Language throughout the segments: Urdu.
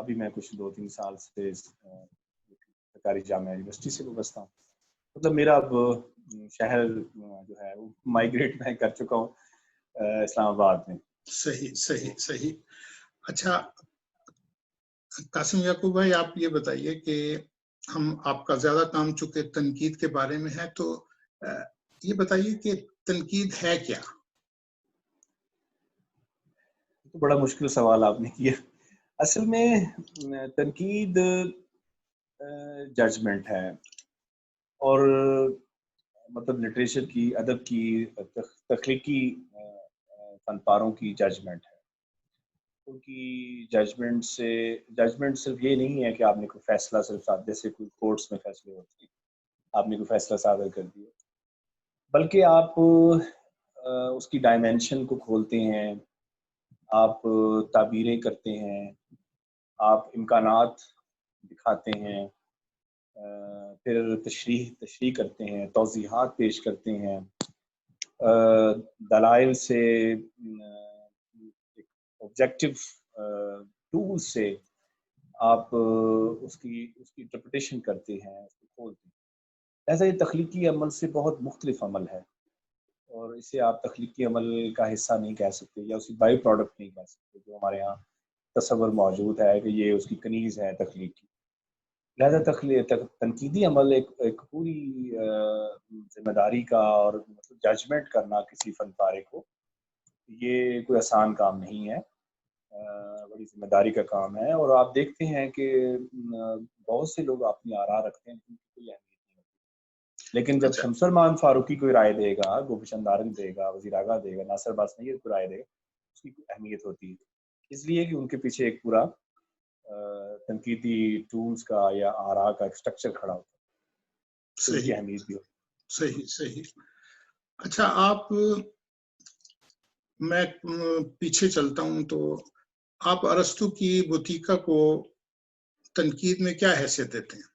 ابھی میں کچھ 2-3 سال سے سرکاری جامعہ یونیورسٹی سے وابستہ ہوں. مطلب میرا اب شہر جو ہے وہ مائگریٹ میں کر چکا ہوں اسلام آباد میں. صحیح صحیح صحیح. اچھا قاسم یعقوب بھائی، آپ یہ بتائیے کہ آپ کا زیادہ کام چونکہ تنقید کے بارے میں ہے، تو یہ بتائیے کہ تنقید ہے کیا؟ تو بڑا مشکل سوال آپ نے کیا. اصل میں تنقید ججمنٹ ہے، اور مطلب لٹریچر کی، ادب کی، تخلیقی فن پاروں کی ججمنٹ ہے. ان کی ججمنٹ صرف یہ نہیں ہے کہ آپ نے کوئی فیصلہ جیسے کوئی کورٹس میں فیصلے ہوتے ہیں، آپ نے کوئی فیصلہ صادر کر دیا، بلکہ آپ اس کی ڈائمینشن کو کھولتے ہیں، آپ تعبیریں کرتے ہیں، آپ امکانات دکھاتے ہیں، پھر تشریح کرتے ہیں، توضیحات پیش کرتے ہیں، دلائل سے، آبجیکٹیو ٹول سے آپ اس کی انٹرپریٹیشن کرتے ہیں، اس کو کھولتے ہیں. ایسا یہ تخلیقی عمل سے بہت مختلف عمل ہے، اور اسے آپ تخلیقی عمل کا حصہ نہیں کہہ سکتے یا اس کی بائی پروڈکٹ نہیں کہہ سکتے جو ہمارے یہاں تصور موجود ہے کہ یہ اس کی کنیز ہے تخلیق کی. لہذا تنقیدی عمل ایک پوری ذمہ داری کا اور ججمنٹ کرنا کسی فن پارے کو، یہ کوئی آسان کام نہیں ہے، بڑی ذمہ داری کا کام ہے. اور آپ دیکھتے ہیں کہ بہت سے لوگ اپنی آراء رکھتے ہیں جن کی کوئی اہمیت نہیں ہوتی، لیکن جب اچھا شمس الرحمان فاروقی کوئی رائے دے گا، گوپی چند آرنگ دے گا، وزیر اعلیٰ دے گا، ناصر عباس نیر کو رائے دے گا، اس کی کوئی اہمیت ہوتی ہے، اس لیے کہ ان کے پیچھے ایک پورا تنقیدی ٹولز کا یا آراء کا ایک اسٹرکچر کھڑا ہوتا ہے، تو ان کی صحیح اہمیت بھی ہوتی صحیح صحیح. اچھا میں پیچھے چلتا ہوں تو آپ ارسطو کی بوتیکا کو تنقید میں کیا حیثیت دیتے ہیں؟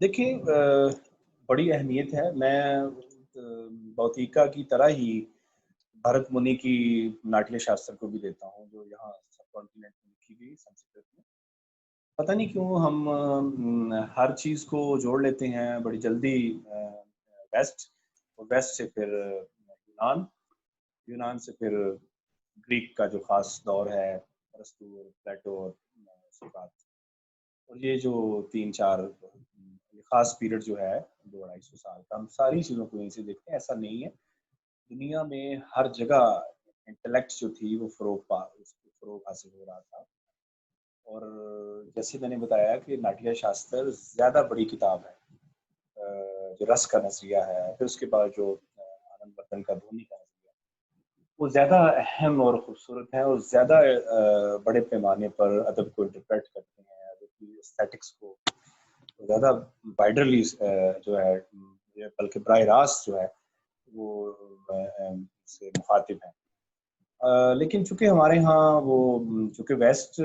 دیکھیں بڑی اہمیت ہے. میں بوتیکا کی طرح ہی بھرت منی کی ناٹیہ شاستر کو بھی دیتا ہوں، جو یہاں سب کانٹیننٹ میں لکھی گئی سنسکرت میں. پتہ نہیں کیوں ہم ہر چیز کو جوڑ لیتے ہیں بڑی جلدی، ویسٹ، اور ویسٹ سے پھر یونان سے پھر گریک کا جو خاص دور ہے، ارسطو اور پلیٹو اور سقراط، اور یہ جو 3-4 خاص پیریڈ جو ہے 200-250 سال کا، ہم ساری چیزوں کو یہیں سے دیکھتے ہیں. ایسا نہیں ہے، دنیا میں ہر جگہ انٹلیکٹ جو تھی وہ فروغ حاصل ہو رہا تھا. اور جیسے میں نے بتایا کہ ناٹیہ شاستر زیادہ بڑی کتاب ہے، جو رس کا نظریہ ہے، پھر اس کے بعد جو آنند وردھن کا دھونی کا نظریہ، وہ زیادہ اہم اور خوبصورت ہے، اور زیادہ بڑے پیمانے پر ادب کو انٹرپریٹ کرتے ہیں، ادب کی ایستھیٹکس کو زیادہ وائڈرلی جو ہے، بلکہ براہ راست جو ہے وہ سے مخاطب ہیں. لیکن چونکہ ہمارے ہاں وہ چونکہ ویسٹ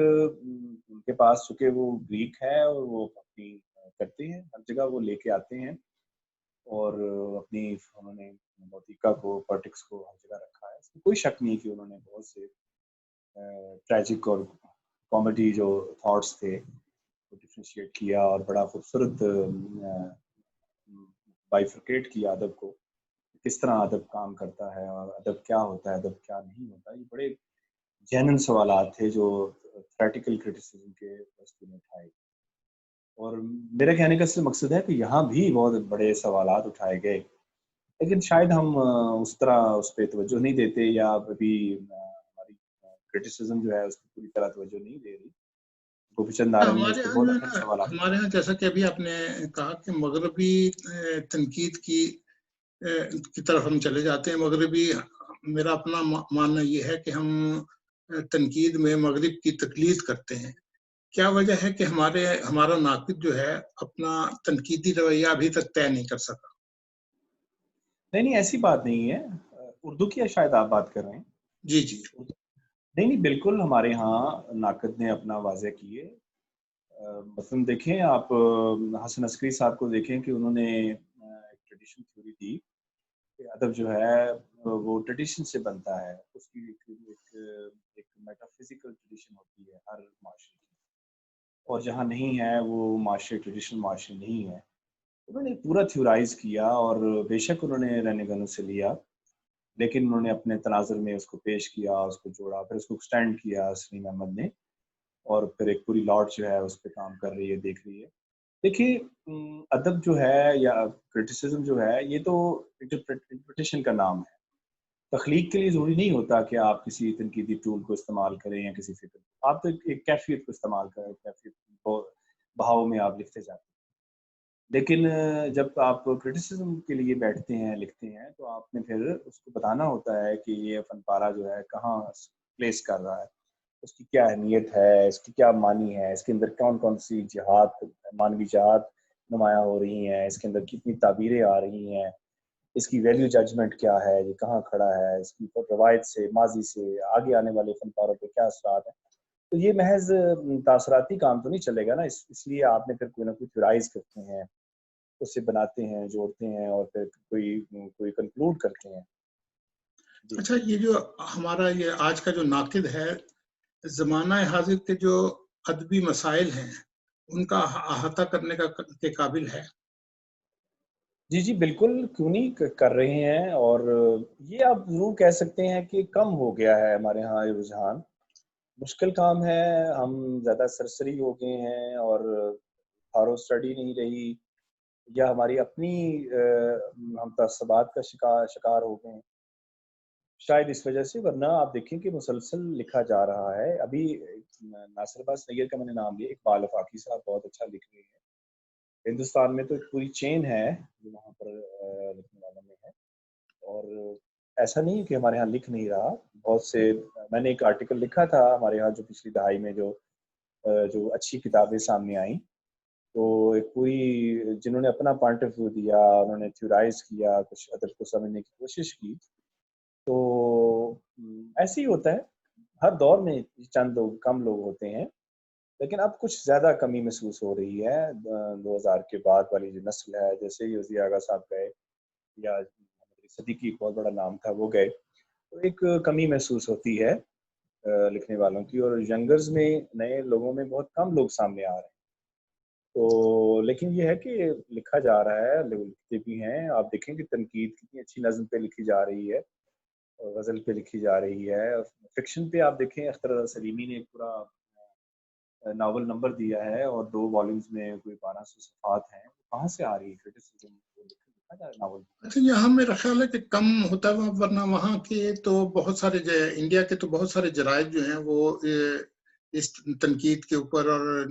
کے پاس چونکہ وہ گریک ہے، اور وہ اپنی کرتے ہیں ہر جگہ، وہ لے کے آتے ہیں، اور اپنی انہوں نے بوتیکا کو، پولیٹکس کو ہر جگہ رکھا ہے. اس میں کوئی شک نہیں کہ انہوں نے بہت سے ٹریجک اور کامیڈی جو تھاٹس تھے وہ ڈفرینشیٹ کیا، اور بڑا خوبصورت بائیفرکیٹ کیا ادب کو، کس طرح ادب کام کرتا ہے، اور ادب کیا ہوتا ہے، ادب کیا نہیں ہوتا. یہ بڑے جینن سوالات تھے جو تھریٹیکل کرٹیسزم کے واسطے میں اٹھائے، اور میرے کہنے کا صرف مقصد ہے کہ یہاں بھی بہت بڑے سوالات اٹھائے گئے، لیکن شاید ہم اس طرح اس پہ توجہ نہیں دیتے، یا ابھی ہماری کرٹیسزم جو ہے اس پہ پوری طرح توجہ نہیں دے رہی. گوپی چند نارنگ نے اس پہ بہت اہم سوالات ہمارے ہاں جیسا کہ ابھی آپ نے کہا کہ مغربی تنقید کی طرف ہم چلے جاتے ہیں. مغربی، میرا اپنا ماننا یہ ہے کہ ہم تنقید میں مغرب کی تقلید کرتے ہیں. کیا وجہ ہے کہ ہمارا ناقد جو ہے اپنا تنقیدی رویہ ابھی تک طے نہیں کر سکا؟ نہیں، ایسی بات نہیں ہے. اردو کی شاید آپ بات کر رہے ہیں. جی جی. نہیں، بالکل ہمارے ہاں ناقد نے اپنا واضح کیے. مثلاً دیکھیں آپ حسن عسکری صاحب کو دیکھیں کہ انہوں نے ایک ٹریڈیشن تھیوری دی کہ ادب جو ہے وہ ٹریڈیشن سے بنتا ہے، اس کی ایک میٹافزیکل ٹریڈیشن ہوتی ہے ہر معاشرے کی، اور جہاں نہیں ہے وہ معاشرے ٹریڈیشنل معاشرے نہیں ہے. انہوں نے پورا تھیورائز کیا، اور بے شک انہوں نے رہنے گنوں سے لیا، لیکن انہوں نے اپنے تناظر میں اس کو پیش کیا، اس کو جوڑا، پھر اس کو ایکسٹینڈ کیا سلیم احمد نے، اور پھر ایک پوری لاٹ جو ہے اس پہ کام کر رہی ہے، دیکھ رہی ہے. دیکھیے ادب جو ہے یا کرٹیسزم جو ہے، یہ تو انٹرپریٹیشن کا نام ہے. تخلیق کے لیے ضروری نہیں ہوتا کہ آپ کسی تنقیدی ٹول کو استعمال کریں یا کسی فکر کو، آپ تو ایک کیفیت کو استعمال کریں، کیفیت بہاؤ میں آپ لکھتے جاتے ہیں. لیکن جب آپ کرٹیسزم کے لیے بیٹھتے ہیں، لکھتے ہیں، تو آپ نے پھر اس کو بتانا ہوتا ہے کہ یہ فن پارہ جو ہے کہاں پلیس کر رہا ہے، اس کی کیا اہمیت ہے، اس کی کیا معنی ہے، اس کے اندر کون کون سی جہاد، مانوی جہاد نمایاں ہو رہی ہیں، اس کے اندر کتنی تعبیریں آ رہی ہیں، اس کی ویلیو ججمنٹ کیا ہے، یہ کہاں کھڑا ہے، اس کی روایت سے، ماضی سے آگے آنے والے فن پاروں پہ کیا اثرات ہیں. تو یہ محض تاثراتی کام تو نہیں چلے گا نا، اس لیے آپ نے پھر کوئی نہ کوئی تھیورائز کرتے ہیں، اس سے بناتے ہیں، جوڑتے ہیں، اور پھر کوئی کنکلوڈ کرتے ہیں. جی اچھا، یہ جو ہمارا یہ آج کا جو ناقد ہے، زمانہ حاضر کے جو ادبی مسائل ہیں ان کا احاطہ کرنے کے قابل ہے؟ جی جی بالکل، کیوں نہیں کر رہے ہیں. اور یہ آپ ضرور کہہ سکتے ہیں کہ کم ہو گیا ہے ہمارے ہاں یہ رجحان. مشکل کام ہے، ہم زیادہ سرسری ہو گئے ہیں، اور تھارو اسٹڈی نہیں رہی، یا ہماری اپنی ہم تعصبات کا شکار ہو گئے ہیں شاید اس وجہ سے. ورنہ آپ دیکھیں کہ مسلسل لکھا جا رہا ہے. ابھی ناصر عباس سید کا میں نے نام لیا، اقبال آفاقی صاحب بہت اچھا لکھ رہے ہیں. ہندوستان میں تو ایک پوری چین ہے جو وہاں پر لکھنے والوں میں ہے، اور ایسا نہیں کہ ہمارے ہاں لکھ نہیں رہا. بہت سے، میں نے ایک آرٹیکل لکھا تھا ہمارے ہاں جو پچھلی دہائی میں جو اچھی کتابیں سامنے آئیں، تو ایک پوری جنہوں نے اپنا پوائنٹ آف ویو دیا، انہوں نے تھیورائز کیا، کچھ ادب کو سمجھنے کی کوشش کی. تو ایسے ہی ہوتا ہے ہر دور میں، چند لوگ، کم لوگ ہوتے ہیں، لیکن اب کچھ زیادہ کمی محسوس ہو رہی ہے. 2000 کے بعد والی جو نسل ہے، جیسے ہی وزیر اعلیٰ صاحب گئے، یا صدیقی بہت بڑا نام تھا، وہ گئے، تو ایک کمی محسوس ہوتی ہے لکھنے والوں کی. اور ینگرز میں، نئے لوگوں میں بہت کم لوگ سامنے آ رہے ہیں. تو لیکن یہ ہے کہ لکھا جا رہا ہے، لوگ لکھتے بھی ہیں. آپ دیکھیں کہ تنقید کتنی اچھی نظم پہ لکھی جا رہی ہے، غزل پہ لکھی جا رہی ہے. فکشن پہ آپ دیکھیں، اختر رضا سلیمی نے ایک پورا ناول نمبر دیا ہے، اور 2 والیومز میں کوئی 1200 صفحات ہیں. کہاں سے آ رہی ہے کرٹیسزم؟ لکھا جا رہا ہے ناول. اچھا، یہاں میرا خیال ہے کہ کم ہوتا ہے، ورنہ وہاں کے تو بہت سارے، انڈیا کے تو بہت سارے جرائد جو ہیں وہ اس تنقید کے اوپر اور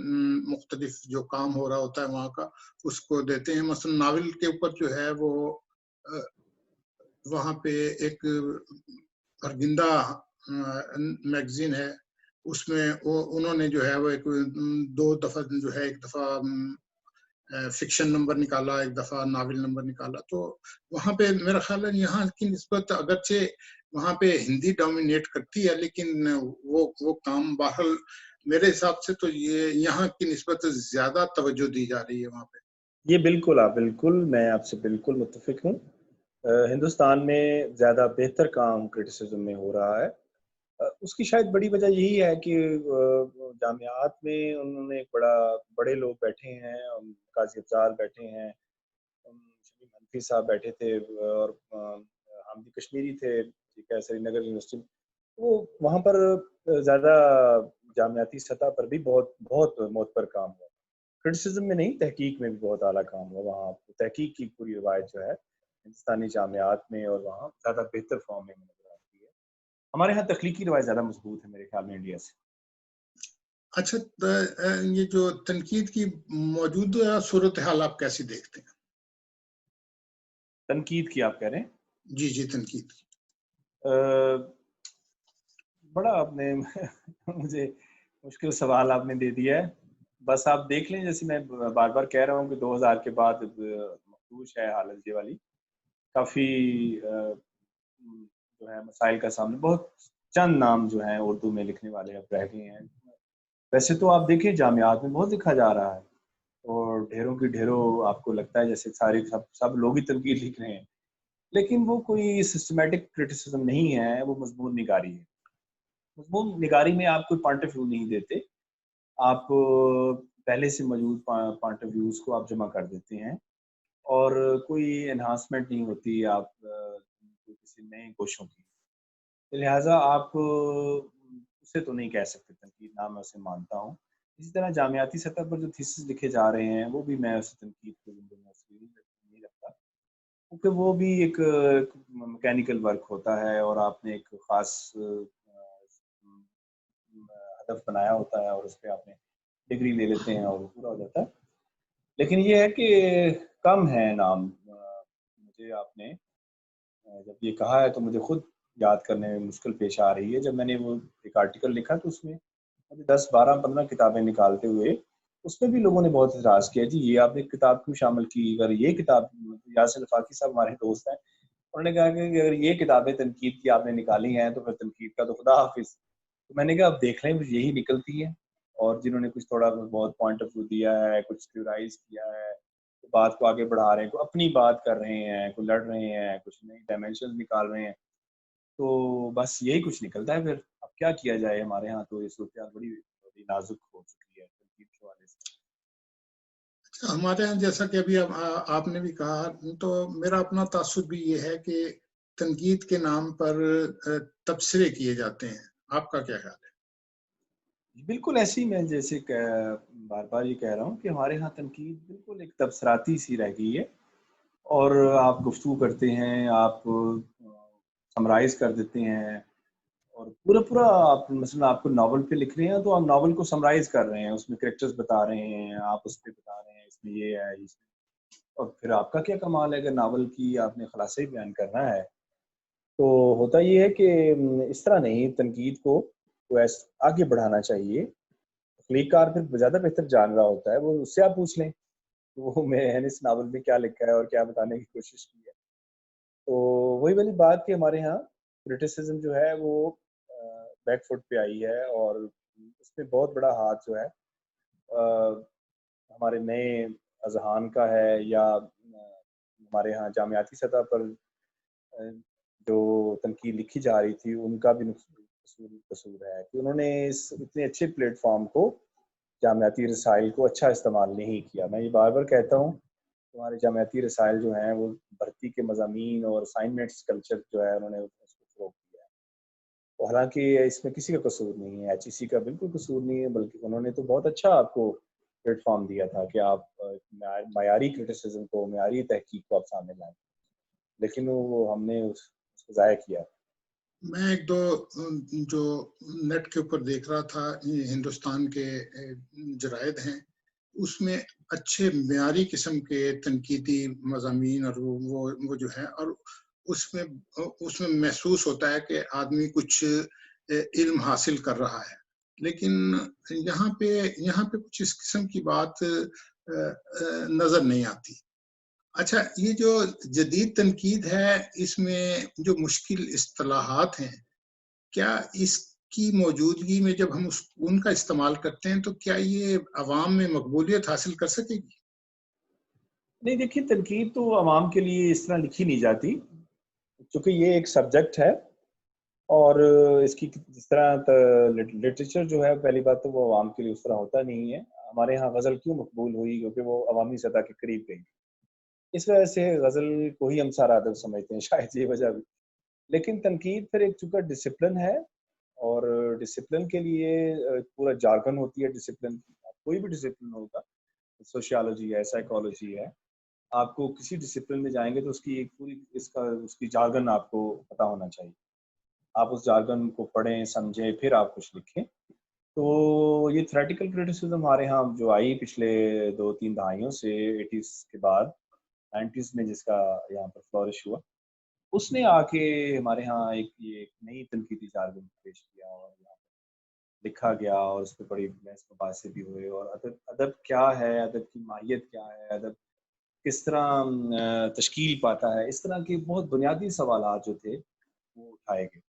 مختلف جو کام ہو رہا ہوتا ہے وہاں کا، اس کو دیتے ہیں. مثلا ناول کے اوپر جو ہے وہ وہاں پہ ایک ارگندہ میگزین ہے، اس میں انہوں نے جو ہے وہ 2 دفعہ جو ہے، ایک دفعہ فکشن نمبر نکالا، ایک دفعہ ناول نمبر نکالا. تو وہاں پہ میرا خیال ہے یہاں کی نسبت اگرچہ وہاں پہ ہندی ڈومینیٹ کرتی ہے، لیکن وہ کام بہرحال میرے حساب سے تو یہ یہاں کی نسبت زیادہ توجہ دی جا رہی ہے وہاں پہ. یہ بالکل، میں آپ سے بالکل متفق ہوں. ہندوستان میں زیادہ بہتر کام کرٹیسزم میں ہو رہا ہے. اس کی شاید بڑی وجہ یہی ہے کہ جامعات میں انہوں نے بڑے لوگ بیٹھے ہیں، قاضی افضال بیٹھے ہیں، شمیم حنفی صاحب بیٹھے تھے، اور حامدی کشمیری تھے، ٹھیک ہے، سری نگر یونیورسٹی. وہ وہاں پر زیادہ جامعاتی سطح پر بھی بہت معتبر کام ہوا. کرٹیسزم میں نہیں، تحقیق میں بھی بہت اعلیٰ کام ہوا. وہاں تحقیق کی پوری روایت جو ہے ہندوستانی جامعات میں اور وہاں زیادہ بہتر فارم میں نظر آتی ہے. ہمارے ہاں تخلیقی روایت زیادہ مضبوط ہے میرے خیال میں انڈیا سے. اچھا، یہ جو تنقید کی موجودہ صورتحال آپ کیسی دیکھتے ہیں؟ تنقید کی آپ کہہ رہے ہیں؟ جی جی، تنقید کی. بڑا آپ نے مجھے مشکل سوال آپ نے دے دیا ہے. بس آپ دیکھ لیں، جیسے میں بار بار کہہ رہا ہوں کہ 2000 کے بعد مخدوش ہے حالت یہ والی. کافی جو ہے مسائل کا سامنے، بہت چند نام جو ہیں اردو میں لکھنے والے اب رہ گئے ہیں. ویسے تو آپ دیکھیں جامعات میں بہت لکھا جا رہا ہے، اور ڈھیروں کی ڈھیروں آپ کو لگتا ہے جیسے سب لوگ ہی تنقید لکھ رہے ہیں. لیکن وہ کوئی سسٹمیٹک کرٹیسزم نہیں ہے، وہ مضمون نگاری ہے. مضمون نگاری میں آپ کوئی پوائنٹ آف ویو نہیں دیتے، آپ پہلے سے موجود پوائنٹ آف ویوز کو آپ جمع کر دیتے ہیں، اور کوئی انہانسمنٹ نہیں ہوتی آپ کسی نئے گوشوں کی. لہٰذا آپ اسے تو نہیں کہہ سکتے تنقید، نہ میں اسے مانتا ہوں. اسی طرح جامعاتی سطح پر جو تھیسس لکھے جا رہے ہیں وہ بھی میں اسے تنقید کے زمرے میں نہیں رکھتا، کیونکہ وہ بھی ایک میکینیکل ورک ہوتا ہے، اور آپ نے ایک خاص ہدف بنایا ہوتا ہے، اور اس پہ آپ نے ڈگری لے لیتے ہیں اور وہ پورا ہو جاتا ہے. لیکن یہ ہے کہ کم ہے نام. مجھے آپ نے جب یہ کہا ہے تو مجھے خود یاد کرنے میں مشکل پیش آ رہی ہے. جب میں نے وہ ایک آرٹیکل لکھا تو اس میں مجھے 10 12 15 کتابیں نکالتے ہوئے اس میں بھی لوگوں نے بہت اعتراض کیا، جی یہ آپ نے کتاب کیوں شامل کی؟ اگر یہ کتاب، یاسر فاقی صاحب ہمارے دوست ہیں، انہوں نے کہا کہ اگر یہ کتابیں تنقید کی آپ نے نکالی ہیں تو پھر تنقید کا تو خدا حافظ. تو میں نے کہا اب دیکھ لیں یہی نکلتی ہے. اور جنہوں نے کچھ تھوڑا بہت پوائنٹ آف ویو دیا ہے، کچھ تھیورائز کیا ہے، بات کو آگے بڑھا رہے ہیں، کوئی اپنی بات کر رہے ہیں، کوئی لڑ رہے ہیں، کچھ نئی ڈائمینشن نکال رہے ہیں، تو بس یہی کچھ نکلتا ہے. پھر اب کیا کیا جائے؟ ہمارے ہاں تو یہ صورتحال بڑی نازک ہو چکی ہے تنقید کے حوالے سے. ہمارے یہاں جیسا کہ ابھی آپ نے بھی کہا، تو میرا اپنا تاثر بھی یہ ہے کہ تنقید کے نام پر تبصرے کیے جاتے ہیں. آپ کا کیا خیال ہے؟ بالکل ایسے ہی میں جیسے بار بار یہ کہہ رہا ہوں کہ ہمارے ہاں تنقید بالکل ایک تبصراتی سی رہ گئی ہے، اور آپ گفتگو کرتے ہیں، آپ سمرائز کر دیتے ہیں، اور پورا آپ مثلا آپ کو ناول پہ لکھ رہے ہیں تو آپ ناول کو سمرائز کر رہے ہیں، اس میں کریکٹرز بتا رہے ہیں، آپ اس پہ بتا رہے ہیں اس میں یہ ہے، اور پھر آپ کا کیا کمال ہے اگر ناول کی آپ نے خلاصہ ہی بیان کرنا ہے. تو ہوتا یہ ہے کہ اس طرح نہیں، تنقید کو آگے بڑھانا چاہیے. تخلیق کار پھر زیادہ بہتر جان رہا ہوتا ہے، وہ اس سے آپ پوچھ لیں وہ میں نے اس ناول میں کیا لکھا ہے اور کیا بتانے کی کوشش کی ہے. تو وہی والی بات کہ ہمارے ہاں کرٹیسزم جو ہے وہ بیک فٹ پہ آئی ہے، اور اس میں بہت بڑا ہاتھ جو ہے ہمارے نئے اذہان کا ہے، یا ہمارے ہاں جامعاتی سطح پر جو تنقید لکھی جا رہی تھی ان کا بھی قصور ہے کہ انہوں نے اس اتنے اچھے پلیٹ فارم کو، جامعاتی رسائل کو اچھا استعمال نہیں کیا. میں یہ بار بار کہتا ہوں ہمارے جامعاتی رسائل جو ہیں وہ بھرتی کے مضامین اور اسائنمنٹس کلچر جو ہے انہوں نے اس کو فروغ دیا ہے. حالانکہ اس میں کسی کا قصور نہیں ہے، ایچ ای سی کا بالکل قصور نہیں ہے، بلکہ انہوں نے تو بہت اچھا آپ کو پلیٹ فارم دیا تھا کہ آپ معیاری کرٹیسزم کو، معیاری تحقیق کو آپ سامنے لائیں، لیکن وہ ہم نے اس کو ضائع کیا. میں ایک دو جو نیٹ کے اوپر دیکھ رہا تھا، ہندوستان کے جرائد ہیں، اس میں اچھے معیاری قسم کے تنقیدی مضامین اور وہ جو ہے، اور اس میں محسوس ہوتا ہے کہ آدمی کچھ علم حاصل کر رہا ہے. لیکن یہاں پہ کچھ اس قسم کی بات نظر نہیں آتی. اچھا، یہ جو جدید تنقید ہے اس میں جو مشکل اصطلاحات ہیں، کیا اس کی موجودگی میں جب ہم ان کا استعمال کرتے ہیں تو کیا یہ عوام میں مقبولیت حاصل کر سکے گی؟ نہیں دیکھیے، تنقید تو عوام کے لیے اس طرح لکھی نہیں جاتی، چونکہ یہ ایک سبجیکٹ ہے، اور اس کی جس طرح لٹریچر جو ہے، پہلی بات تو وہ عوام کے لیے اس طرح ہوتا نہیں ہے. ہمارے ہاں غزل کیوں مقبول ہوئی؟ کیونکہ وہ عوامی سطح کے قریب گئی، اس وجہ سے غزل کو ہی ہم سارا ادب سمجھتے ہیں، شاید یہ وجہ بھی. لیکن تنقید پھر ایک چونکہ ڈسپلن ہے، اور ڈسپلن کے لیے پورا جارگن ہوتی ہے. ڈسپلن کوئی بھی ڈسپلن ہوگا، سوشیالوجی ہے، سائیکالوجی ہے، آپ کو کسی ڈسپلن میں جائیں گے تو اس کی ایک پوری اس کی جارگن آپ کو پتہ ہونا چاہیے. آپ اس جارگن کو پڑھیں، سمجھیں، پھر آپ کچھ لکھیں. تو یہ تھریٹیکل کرٹیسزم ہمارے ہاں جو آئی پچھلے 2-3 دہائیوں سے، 80s کے بعد 90s میں جس کا یہاں پر فلورش ہوا، اس نے آ کے ہمارے ہاں ایک نئی تنقیدی جارگن پیش کیا، اور یہاں پر لکھا گیا، اور اس پہ بڑی بحث مباحثے بھی ہوئے. اور ادب کیا ہے، ادب کی ماہیت کیا ہے، ادب کس طرح تشکیل پاتا ہے، اس طرح کے بہت بنیادی سوالات جو تھے وہ اٹھائے گئے.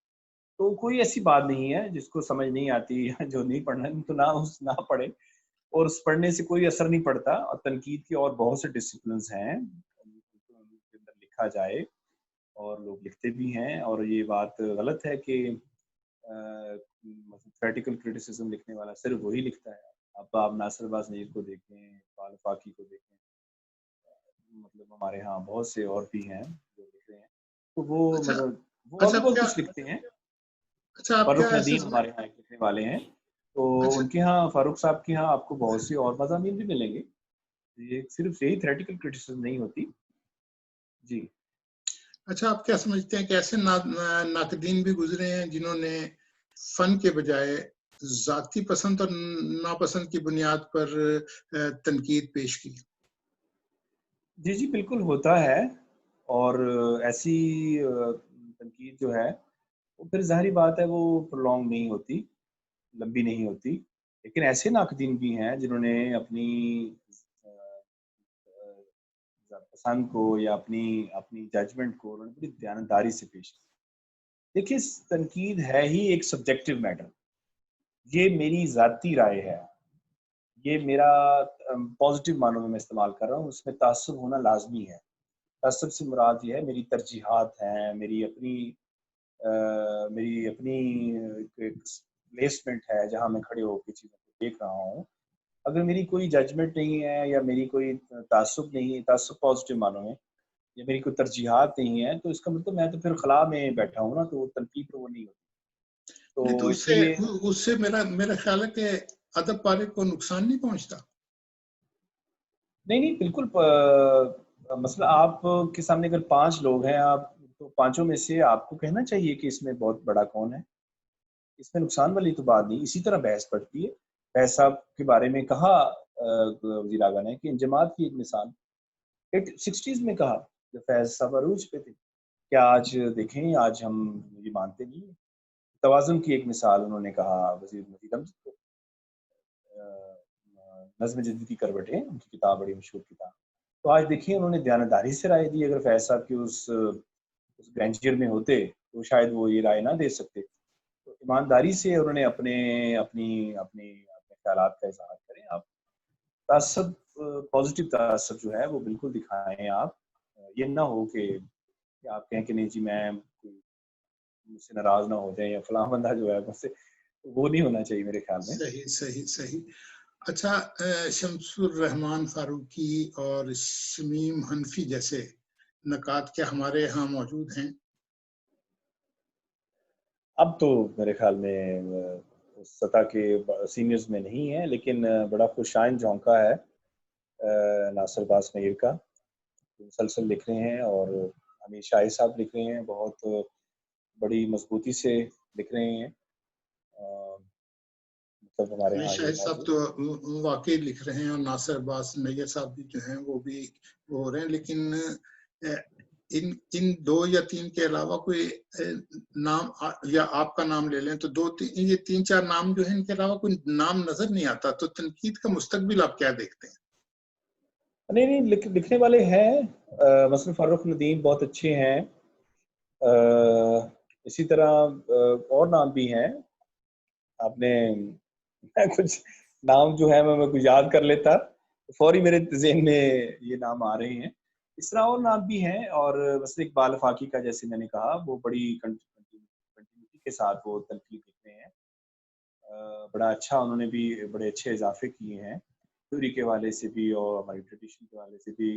تو کوئی ایسی بات نہیں ہے جس کو سمجھ نہیں آتی، جو نہیں پڑھنا تو نہ پڑھے، اور اس پڑھنے سے کوئی اثر نہیں پڑتا. اور تنقید کے اور بہت سے ڈسپلنز ہیں جن کے اندر لکھا جائے، اور لوگ لکھتے بھی ہیں، اور یہ بات غلط ہے کہ تھریٹیکل کرٹیسزم لکھنے والا صرف وہی لکھتا ہے. اب آپ ناصر عباس نیر کو دیکھیں، اقبال فاقی کو دیکھیں، مطلب ہمارے ہاں بہت سے اور بھی ہیں جو لکھ رہے ہیں، تو وہ اچھا مطلب وہ اور اچھا بھی آپ بہت کیا کچھ لکھتے ہیں. اچھا آپ کیا فاروق ایسا ندیم ہمارے یہاں ایک لکھنے والے ہیں، تو اچھا ان کے ہاں فاروق صاحب کے ہاں آپ کو بہت سی اور مضامین بھی ملیں گے. یہ صرف یہی تھریٹیکل کرٹیسزم نہیں ہوتی. جی اچھا آپ کیا سمجھتے ہیں کہ ایسے ناقدین بھی گزرے ہیں جنہوں نے فن کے بجائے ذاتی پسند اور ناپسند کی بنیاد پر تنقید پیش کی؟ جی جی بالکل ہوتا ہے، اور ایسی تنقید جو ہے وہ پھر ظاہری بات ہے وہ پرولونگ نہیں ہوتی، لمبی نہیں ہوتی. لیکن ایسے ناقدین بھی ہیں جنہوں نے اپنی پسند کو یا اپنی ججمنٹ کو انہوں نے بڑی دیانتداری سے پیش کی. دیکھیے تنقید ہے ہی ایک سبجیکٹو میٹر، یہ میری ذاتی رائے ہے، یہ میرا پازیٹیو معنوں میں استعمال کر رہا ہوں، اس میں تعصب ہونا لازمی ہے. تعصب سے مراد یہ ہے میری ترجیحات ہیں، میری اپنی پلیسمنٹ ہے جہاں میں کھڑے ہو کے چیزوں کو دیکھ رہا ہوں. اگر میری کوئی ججمنٹ نہیں ہے یا میری کوئی تعصب نہیں ہے، تعصب پازیٹیو معنوں میں، یا میری کوئی ترجیحات نہیں ہے، تو اس کا مطلب میں تو پھر خلا میں بیٹھا ہوں نا، تو تنقید تو وہ نہیں ہوتی. نہیں تو تو اس لیے اس سے میرا خیال ہے کہ ادب پارے کو نقصان نہیں پہنچتا. نہیں بالکل. مثلا آپ کے سامنے اگر 5 لوگ ہیں، آپ تو پانچوں میں سے آپ کو کہنا چاہیے کہ اس میں بہت بڑا کون ہے. اس میں نقصان والی تو بات نہیں. اسی طرح بحث پڑتی ہے. فیض صاحب کے بارے میں کہا وزیر اعلیٰ نے کہ انجماد کی ایک مثال 60s میں کہا جب فیض صاحب عروج پہ تھے. کیا آج دیکھیں آج ہم یہ مانتے نہیں ہیں. توازن کی ایک مثال انہوں نے کہا وزیر مزید امجد کو. نظم جدید کی کروٹیں، ان کی کتاب بڑی مشہور کتاب. تو آج دیکھیں انہوں نے دیانتداری سے رائے دی. اگر فیض صاحب کی اس گرینچر میں ہوتے تو شاید وہ یہ رائے نہ دے سکتے. تو ایمانداری سے انہوں نے اپنے خیالات کا اظہار کریں. آپ تعصب پازیٹیو تعصب جو ہے وہ بالکل دکھائیں. آپ یہ نہ ہو کہ آپ کہیں کہ نہیں جی میں مجھ سے ناراض نہ ہو جائیں یا فلاں بندہ جو ہے مجھ سے، وہ نہیں ہونا چاہیے میرے خیال میں. صحیح صحیح صحیح. اچھا شمس الرحمان فاروقی اور شمیم حنفی جیسے نقاد کیا ہمارے ہاں موجود ہیں؟ اب تو میرے خیال میں اس سطح کے سینئرز میں نہیں ہے، لیکن بڑا خوشائن جھونکا ہے ناصر عباس نیر کا. مسلسل لکھ رہے ہیں، اور امیر شاہی صاحب لکھ رہے ہیں، بہت بڑی مضبوطی سے لکھ رہے ہیں. مطلب ہمارے امیر ہاں یہ شاہد صاحب موضوع تو واقعی لکھ رہے ہیں، اور ناصر عباس نیر صاحب بھی جو ہیں وہ بھی وہ ہو رہے ہیں. لیکن ان 2 یا 3 کے علاوہ کوئی نام، یا آپ کا نام لے لیں تو یہ 3-4 نام جو ہیں ان کے علاوہ کوئی نام نظر نہیں آتا. تو تنقید کا مستقبل آپ کیا دیکھتے ہیں؟ نہیں لکھنے والے ہیں. مثلا فاروق ندیم بہت اچھے ہیں. اسی طرح اور نام بھی ہیں. آپ نے کچھ نام جو ہے میں کچھ یاد کر لیتا فوری میرے ذہن میں یہ نام آ رہے ہیں. اس طرح اور نام بھی ہیں. اور مثلا اقبال فاقی کا جیسے میں نے کہا وہ بڑی کنٹینیوٹی کے ساتھ وہ تنقید لکھ رہے ہیں. بڑا اچھا انہوں نے بھی بڑے اچھے اضافے کیے ہیں تھیوری کے حوالے سے بھی، اور ہماری ٹریڈیشن کے حوالے سے بھی،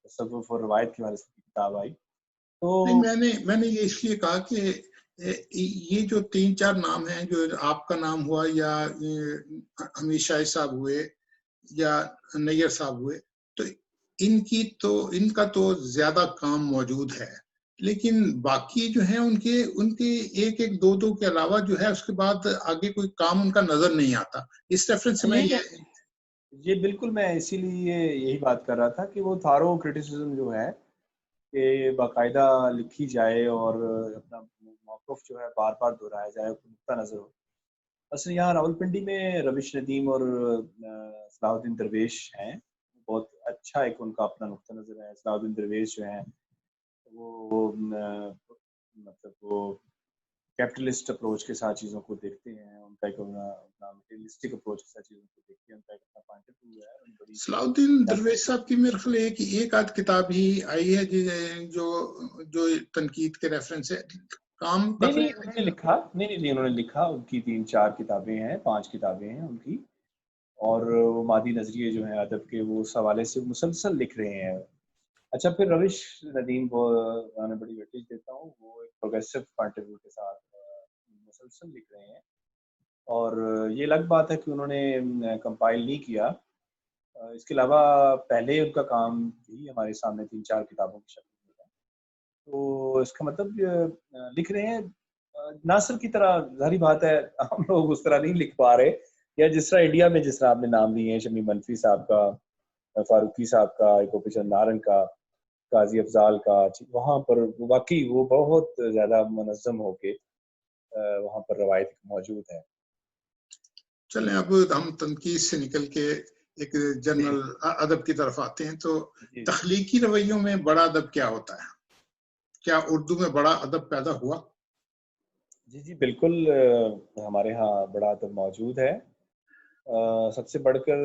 تصوف اور روایت کے حوالے سے بھی کتاب آئی. نہیں تو میں نے یہ اس لیے کہا کہ یہ جو 3-4 نام ہیں، جو آپ کا نام ہوا یا امیر شاہد صاحب ہوئے یا نیر صاحب ہوئے، تو ان کا تو زیادہ کام موجود ہے. لیکن باقی جو ہیں ان کے ایک 2 کے علاوہ جو ہے اس کے بعد آگے کوئی کام ان کا نظر نہیں آتا. اس ریفرنس سے میں یہ بالکل میں اسی لیے یہی بات کر رہا تھا کہ وہ تھارو کرٹیسزم جو ہے کہ باقاعدہ لکھی جائے اور اپنا موقف جو ہے بار بار دہرایا جائے، نقطہ نظر ہو. اصل یہاں راولپنڈی میں روش ندیم اور صلاح الدین درویش ہیں. بہت اچھا ایک ان کا اپنا نقطہ نظر ہے. صلاح الدین درویش جو ہیں وہ مطلب وہ کیپٹلسٹ اپروچ کے ساتھ چیزوں کو دیکھتے ہیں. ان کا ایک اپنا مٹیریلسٹک اپروچ کے ساتھ چیزوں کو دیکھتے ہیں. ان کا ایک اپنا پوائنٹ آف ویو ہے. صلاح الدین درویش صاحب کی میرے خیال ہے کہ ایک آدھ کتاب ہی آئی ہے جو جو تنقید کے ریفرنس ہے کام کر رہے انہوں نے لکھا انہوں نے لکھا، ان کی 3-4 کتابیں ہیں، 5 کتابیں ہیں ان کی، اور وہ مادی نظریے جو ہیں ادب کے، وہ اس حوالے سے مسلسل لکھ رہے ہیں۔ اچھا، پھر روش ندیم کو میں بڑی ویٹیج دیتا ہوں، وہ ایک پروگریسو پوائنٹ آف ویو کے ساتھ مسلسل لکھ رہے ہیں، اور یہ الگ بات ہے کہ انہوں نے کمپائل نہیں کیا۔ اس کے علاوہ پہلے ان کا کام بھی ہمارے سامنے 3-4 کتابوں کی شکل میں ہے، تو اس کا مطلب لکھ رہے ہیں ناصر کی طرح۔ ظاہری بات ہے ہم لوگ اس طرح نہیں لکھ پا رہے، یا جس طرح انڈیا میں جس طرح آپ نے نام لیے ہیں، شمی منفی صاحب کا، فاروقی صاحب کا، گوپی چند نارنگ کا، قاضی افضال کا، وہاں پر واقعی وہ بہت زیادہ منظم ہو کے وہاں پر روایت موجود ہے۔ چلیں اب ہم تنقید سے نکل کے ایک جنرل ادب کی طرف آتے ہیں، تو تخلیقی رویوں میں بڑا ادب کیا ہوتا ہے؟ کیا اردو میں بڑا ادب پیدا ہوا؟ جی بالکل، ہمارے ہاں بڑا ادب موجود ہے۔ سب سے بڑھ کر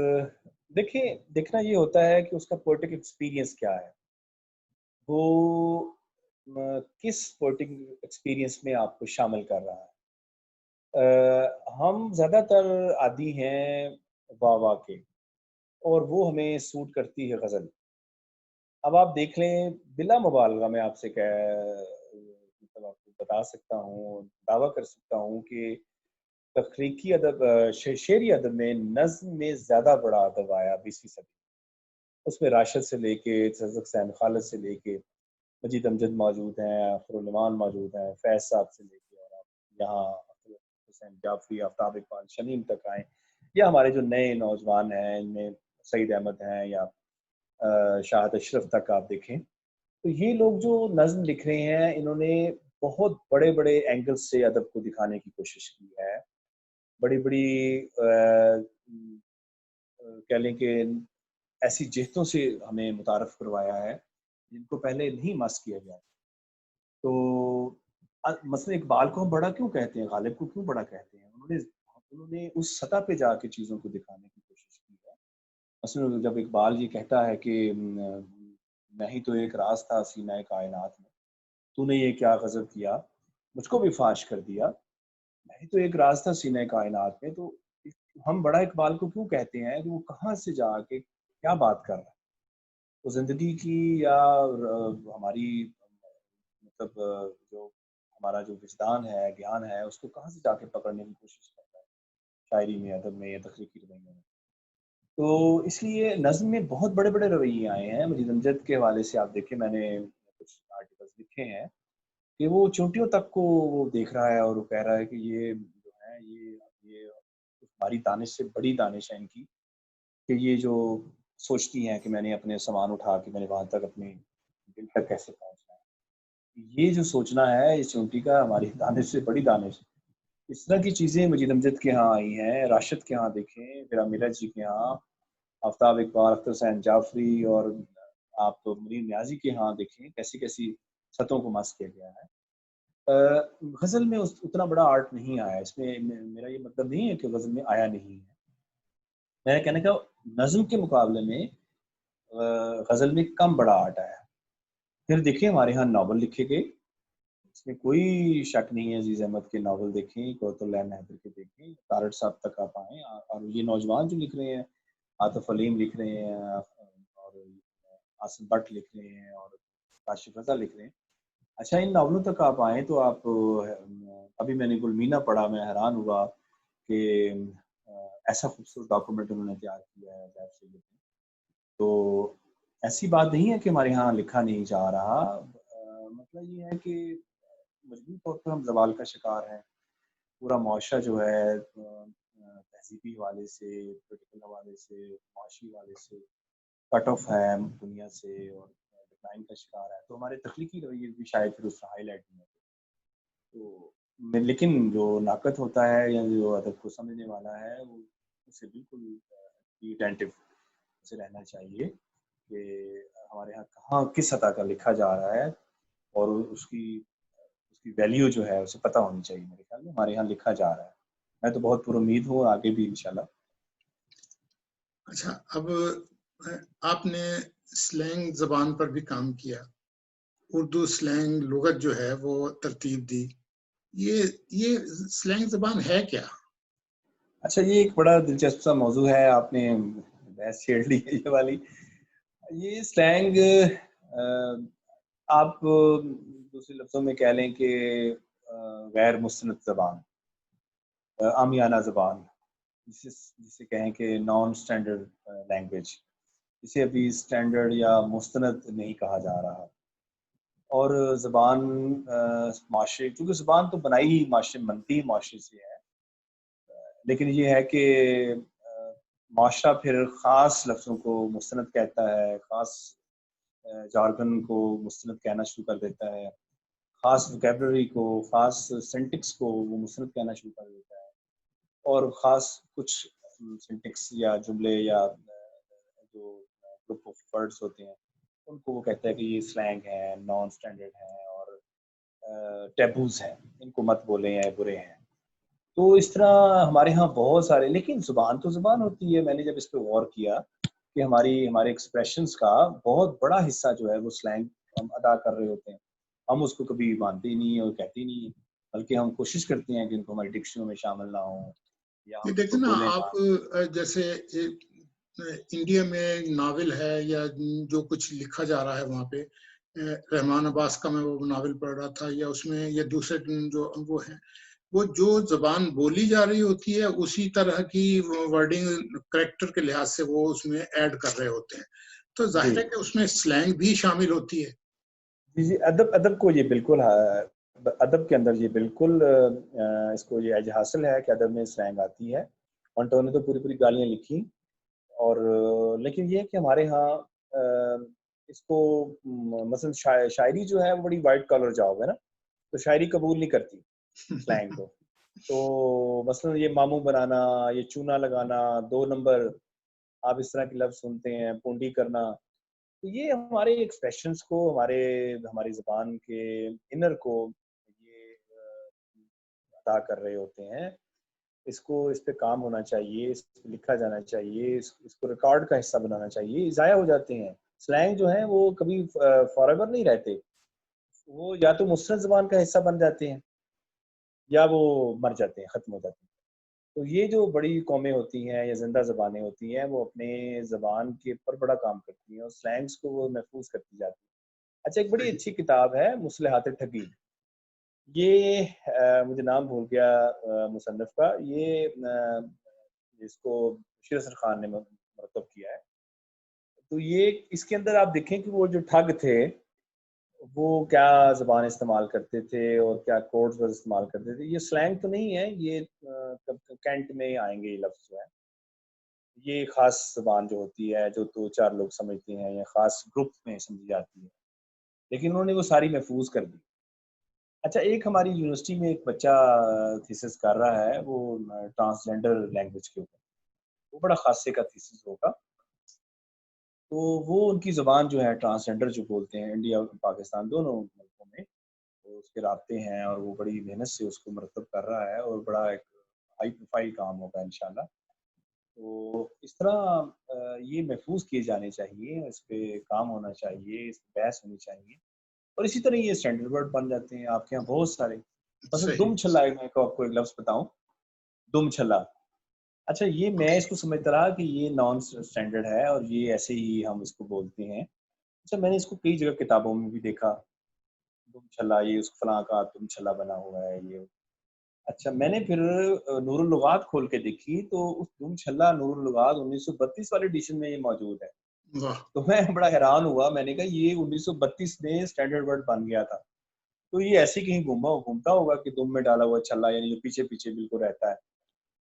دیکھنا یہ ہوتا ہے کہ اس کا پوئٹک ایکسپیرینس کیا ہے، وہ کس پوئٹک ایکسپیرینس میں آپ کو شامل کر رہا ہے۔ ہم زیادہ تر عادی ہیں واہ کے، اور وہ ہمیں سوٹ کرتی ہے غزل۔ اب آپ دیکھ لیں، بلا مبالغہ میں آپ سے مطلب آپ کو بتا سکتا ہوں، دعویٰ کر سکتا ہوں کہ تخلیقی ادب، شعری ادب میں نظم میں زیادہ بڑا ادب آیا 20ویں صدی۔ اس میں راشد سے لے کے صدق حسین خالد سے لے کے مجید امجد موجود ہیں، اخترالنعمان موجود ہیں، فیض صاحب سے لے کے، اور آپ یہاں حسین جعفری، آفتاب اقبال، شمیم تک آئیں، یا ہمارے جو نئے نوجوان ہیں ان میں سعید احمد ہیں، یا شاہد اشرف تک آپ دیکھیں، تو یہ لوگ جو نظم لکھ رہے ہیں، انہوں نے بہت بڑے بڑے اینگل سے ادب کو دکھانے کی کوشش کی ہے، بڑی بڑی کہہ لیں کہ ایسی جہتوں سے ہمیں متعارف کروایا ہے جن کو پہلے نہیں مس کیا گیا۔ تو مثلا اقبال کو ہم بڑا کیوں کہتے ہیں، غالب کو کیوں بڑا کہتے ہیں؟ انہوں نے اس سطح پہ جا کے چیزوں کو دکھانے کی کوشش کی ہے۔ مثلا جب اقبال یہ کہتا ہے کہ میں ہی تو ایک راز تھا سینہ کائنات میں، تو نے یہ کیا غضب کیا، مجھ کو بھی فاش کر دیا، میں ہی تو ایک راز تھا سینہ کائنات میں، تو ہم بڑا اقبال کو کیوں کہتے ہیں کہ وہ کہاں سے جا کے کیا بات کر رہا ہے، تو زندگی کی یا ہماری مطلب جو ہمارا جو وجدان ہے، گیان ہے، اس کو کہاں سے جا کے پکڑنے کی کوشش کرتا ہے شاعری میں، ادب میں، یا تخلیقی رویوں میں۔ تو اس لیے نظم میں بہت بڑے بڑے رویے آئے ہیں۔ مجید امجد کے حوالے سے آپ دیکھیں، میں نے کچھ آرٹیکلز لکھے ہیں کہ وہ چوٹیوں تک کو وہ دیکھ رہا ہے، اور وہ کہہ رہا ہے کہ یہ جو ہے یہ ہماری دانش سے بڑی دانش ہے ان کی، کہ یہ جو سوچتی ہیں کہ میں نے اپنے سامان اٹھا کے میں نے وہاں تک اپنے دل تک کیسے پہنچنا ہے، یہ جو سوچنا ہے اس چونٹی کا ہماری دانش سے بڑی دانش۔ اس طرح کی چیزیں مجید امجد کے ہاں آئی ہیں، راشد کے ہاں دیکھیں، میرا میرا جی کے ہاں، آفتاب اقبال، اختر حسین جعفری، اور آپ تو منیر نیازی کے ہاں دیکھیں کیسی کیسی سطحوں کو مس کیا گیا ہے۔ غزل میں اتنا بڑا آرٹ نہیں آیا، اس میں میرا یہ مطلب نہیں ہے کہ غزل میں آیا نہیں ہے، میں کہنے کا نظم کے مقابلے میں غزل میں کم بڑا آرٹ آیا۔ پھر دیکھیں ہمارے ہاں ناول لکھے گئے، اس میں کوئی شک نہیں ہے، عزیز احمد کے ناول دیکھیں، کوثر حیدر کے دیکھیں، تارڑ صاحب تک آپ آئیں، اور یہ نوجوان جو لکھ رہے ہیں، عاطف علیم لکھ رہے ہیں، اور آصف بٹ لکھ رہے ہیں، اور کاشف رضا لکھ رہے ہیں، اچھا ان ناولوں تک آپ آئیں تو آپ، ابھی میں نے گلمینا پڑھا، میں حیران ہوا کہ ایسا خوبصورت ڈاکومنٹ انہوں نے تیار کیا ہے زید سید نے۔ تو ایسی بات نہیں ہے کہ ہمارے ہاں لکھا نہیں جا رہا، مطلب یہ ہے کہ مجموعی طور پر ہم زوال کا شکار ہیں، پورا معاشرہ جو ہے تہذیبی حوالے سے، پولیٹیکل حوالے سے، معاشی حوالے سے کٹ آف ہے دنیا سے، اور ڈکلائن کا شکار ہے، تو ہمارے تخلیقی رویے بھی شاید پھر اس کا ہائی لائٹ نہیں ہوتے۔ تو لیکن جو ناقد ہوتا ہے یا جو ادب کو سمجھنے والا ہے، وہ اسے بالکل اٹینٹو سے رہنا چاہیے کہ ہمارے ہاں کہاں کس سطح کا لکھا جا رہا ہے، اور اس کی ویلیو جو ہے اسے پتہ ہونی چاہیے۔ میرے خیال میں ہمارے یہاں لکھا جا رہا ہے، میں تو بہت پر امید ہوں آگے بھی انشاءاللہ۔ اچھا، اب آپ نے سلینگ زبان پر بھی کام کیا، اردو سلینگ لغت جو ہے وہ ترتیب دی، یہ سلینگ زبان ہے کیا؟ اچھا، یہ ایک بڑا دلچسپ سا موضوع ہے، آپ نے بحث چھیڑ لی ہے یہ والی. یہ سلینگ آپ دوسرے لفظوں میں کہہ لیں کہ غیر مستند زبان، عامیانہ زبان، جسے کہیں کہ نان اسٹینڈرڈ لینگویج، جسے ابھی اسٹینڈرڈ یا مستند نہیں کہا جا رہا. اور زبان معاشرے، کیونکہ زبان تو بنائی ہی معاشرے، بنتی معاشرے سے ہے، لیکن یہ ہے کہ معاشرہ پھر خاص لفظوں کو مستند کہتا ہے، خاص جارگن کو مستند کہنا شروع کر دیتا ہے، خاص وکیبلری کو، خاص سینٹکس کو وہ مستند کہنا شروع کر دیتا ہے، اور خاص کچھ سینٹکس یا جملے یا جو گروپ آف ورڈز ہوتے ہیں ان کو وہ کہتا ہے کہ یہ سلینگ ہے، نان اسٹینڈرڈ ہیں اور ٹیبوز ہیں، ان کو مت بولیں یا برے ہیں. تو اس طرح ہمارے ہاں بہت سارے، لیکن زبان تو زبان ہوتی ہے. میں نے جب اس پہ غور کیا کہ ہمارے ایکسپریشنز کا بہت بڑا حصہ جو ہے وہ سلینگ ہم ادا کر رہے ہوتے ہیں. ہم اس کو کبھی مانتے ہی نہیں اور کہتے ہی نہیں، بلکہ ہم کوشش کرتے ہیں کہ ان کو ہماری ڈکشنریوں میں شامل نہ ہوں یا یہ ہم اس کو دیکھیں نا بولیں. آپ، جیسے انڈیا میں ناول ہے یا جو کچھ لکھا جا رہا ہے وہاں پہ، رحمان عباس کا میں وہ ناول پڑھ رہا تھا، یا اس میں یا دوسرے جو وہ ہیں، وہ جو زبان بولی جا رہی ہوتی ہے اسی طرح کی ورڈنگ کریکٹر کے لحاظ سے وہ اس میں ایڈ کر رہے ہوتے ہیں، تو ظاہر ہے کہ اس میں سلینگ بھی شامل ہوتی ہے. جی، ادب کو یہ بالکل، ادب کے اندر یہ بالکل اس کو یہ ایج حاصل ہے کہ ادب میں سلینگ آتی ہے. منٹو نے تو پوری پوری گالیاں لکھی، اور لیکن یہ ہے کہ ہمارے ہاں اس کو مثلا شاعری جو ہے وہ بڑی وائٹ کالر جاب ہے نا، تو شاعری قبول نہیں کرتی سلینگ کو. تو مثلا یہ ماموں بنانا، یہ چونا لگانا، 2 نمبر، آپ اس طرح کے لفظ سنتے ہیں، پونڈی کرنا، تو یہ ہمارے ایکسپریشنز کو، ہماری زبان کے انر کو یہ ادا کر رہے ہوتے ہیں. اس پہ کام ہونا چاہیے، اس پہ لکھا جانا چاہیے، اس کو ریکارڈ کا حصہ بنانا چاہیے. ضائع ہو جاتے ہیں سلینگ جو ہیں، وہ کبھی فار ایور نہیں رہتے، وہ یا تو مستند زبان کا حصہ بن جاتے ہیں یا وہ مر جاتے ہیں، ختم ہو جاتے ہیں. تو یہ جو بڑی قومیں ہوتی ہیں یا زندہ زبانیں ہوتی ہیں، وہ اپنے زبان کے اوپر بڑا کام کرتی ہیں اور سلینگس کو وہ محفوظ کرتی جاتی ہیں. اچھا، ایک بڑی اچھی کتاب ہے مصطلحات ٹھگی، یہ مجھے نام بھول گیا مصنف کا، یہ اس کو بشیر احسن خان نے مرتب کیا ہے. تو یہ اس کے اندر آپ دیکھیں کہ وہ جو ٹھگ تھے وہ کیا زبان استعمال کرتے تھے اور کیا کوڈز استعمال کرتے تھے. یہ سلینگ تو نہیں ہے، یہ کینٹ میں آئیں گے یہ لفظ جو ہے. یہ خاص زبان جو ہوتی ہے، جو 2-4 لوگ سمجھتے ہیں یا خاص گروپ میں سمجھی جاتی ہے، لیکن انہوں نے وہ ساری محفوظ کر دی. اچھا، ایک ہماری یونیورسٹی میں ایک بچہ تھیسس کر رہا ہے، وہ ٹرانسجینڈر لینگویج کے اوپر، وہ بڑا خاصے کا تھیسس ہوگا. تو وہ ان کی زبان جو ہے ٹرانسجینڈر جو بولتے ہیں، انڈیا اور پاکستان دونوں ملکوں میں وہ اس کے رابطے ہیں، اور وہ بڑی محنت سے اس کو مرتب کر رہا ہے، اور بڑا ایک ہائی پروفائل کام ہوگا انشاءاللہ. تو اس طرح یہ محفوظ کیے جانے چاہیے، اس پہ کام ہونا چاہیے، اس پہ بحث ہونی چاہیے، اور اسی طرح یہ اسٹینڈرڈ ورڈ بن جاتے ہیں. آپ کے یہاں بہت سارے، مثلا صحیح. دم چھلا، میں آپ کو ایک لفظ بتاؤں، دم چھلا. اچھا، یہ میں اس کو سمجھتا رہا کہ یہ نان اسٹینڈرڈ ہے اور یہ ایسے ہی ہم اس کو بولتے ہیں. اچھا، میں نے اس کو کئی جگہ کتابوں میں بھی دیکھا، دم چھلا، یہ اس فلاں کا دم چھلا بنا ہوا ہے یہ. اچھا، میں نے پھر نور اللغات کھول کے دیکھی تو اس دم چھلا نور اللغات 1932 والے ایڈیشن میں یہ موجود ہے. واہ. تو میں بڑا حیران ہوا، میں نے کہا یہ 1932 میں اسٹینڈرڈ ورڈ بن گیا تھا. تو یہ ایسے کہیں گھومتا ہوگا کہ دم میں ڈالا ہوا چھلا، یعنی جو پیچھے پیچھے بالکل رہتا ہے.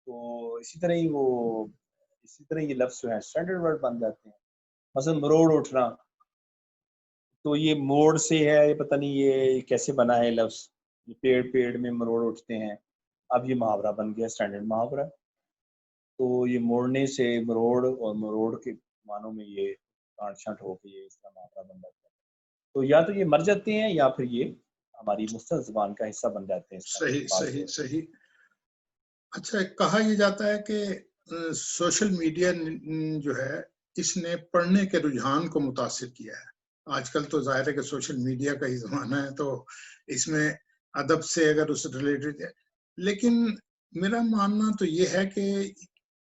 تو اسی طرح یہ لفظ جو ہے اسٹینڈرڈ ورڈ بن جاتے ہیں. مثلا مروڑ اٹھنا، تو یہ موڑ سے ہے، یہ پتہ نہیں یہ کیسے بنا ہے لفظ، یہ پیڑ میں مروڑ اٹھتے ہیں. اب یہ محاورہ بن گیا، اسٹینڈرڈ محاورہ. تو یہ موڑنے سے مروڑ، اور مروڑ کے معنوں میں یہ کانٹ چھانٹ ہو کے یہ اس طرح محاورہ بن جاتا ہے. تو یا تو یہ مر جاتے ہیں یا پھر یہ ہماری مستند زبان کا حصہ بن جاتے ہیں. صحیح صحیح صحیح. اچھا، کہا یہ جاتا ہے کہ سوشل میڈیا جو ہے اس نے پڑھنے کے رجحان کو متاثر کیا ہے. آج کل تو ظاہر ہے کہ سوشل میڈیا کا ہی زمانہ ہے، تو اس میں ادب سے اگر اس ریلیٹڈ ہے، لیکن میرا ماننا تو یہ ہے کہ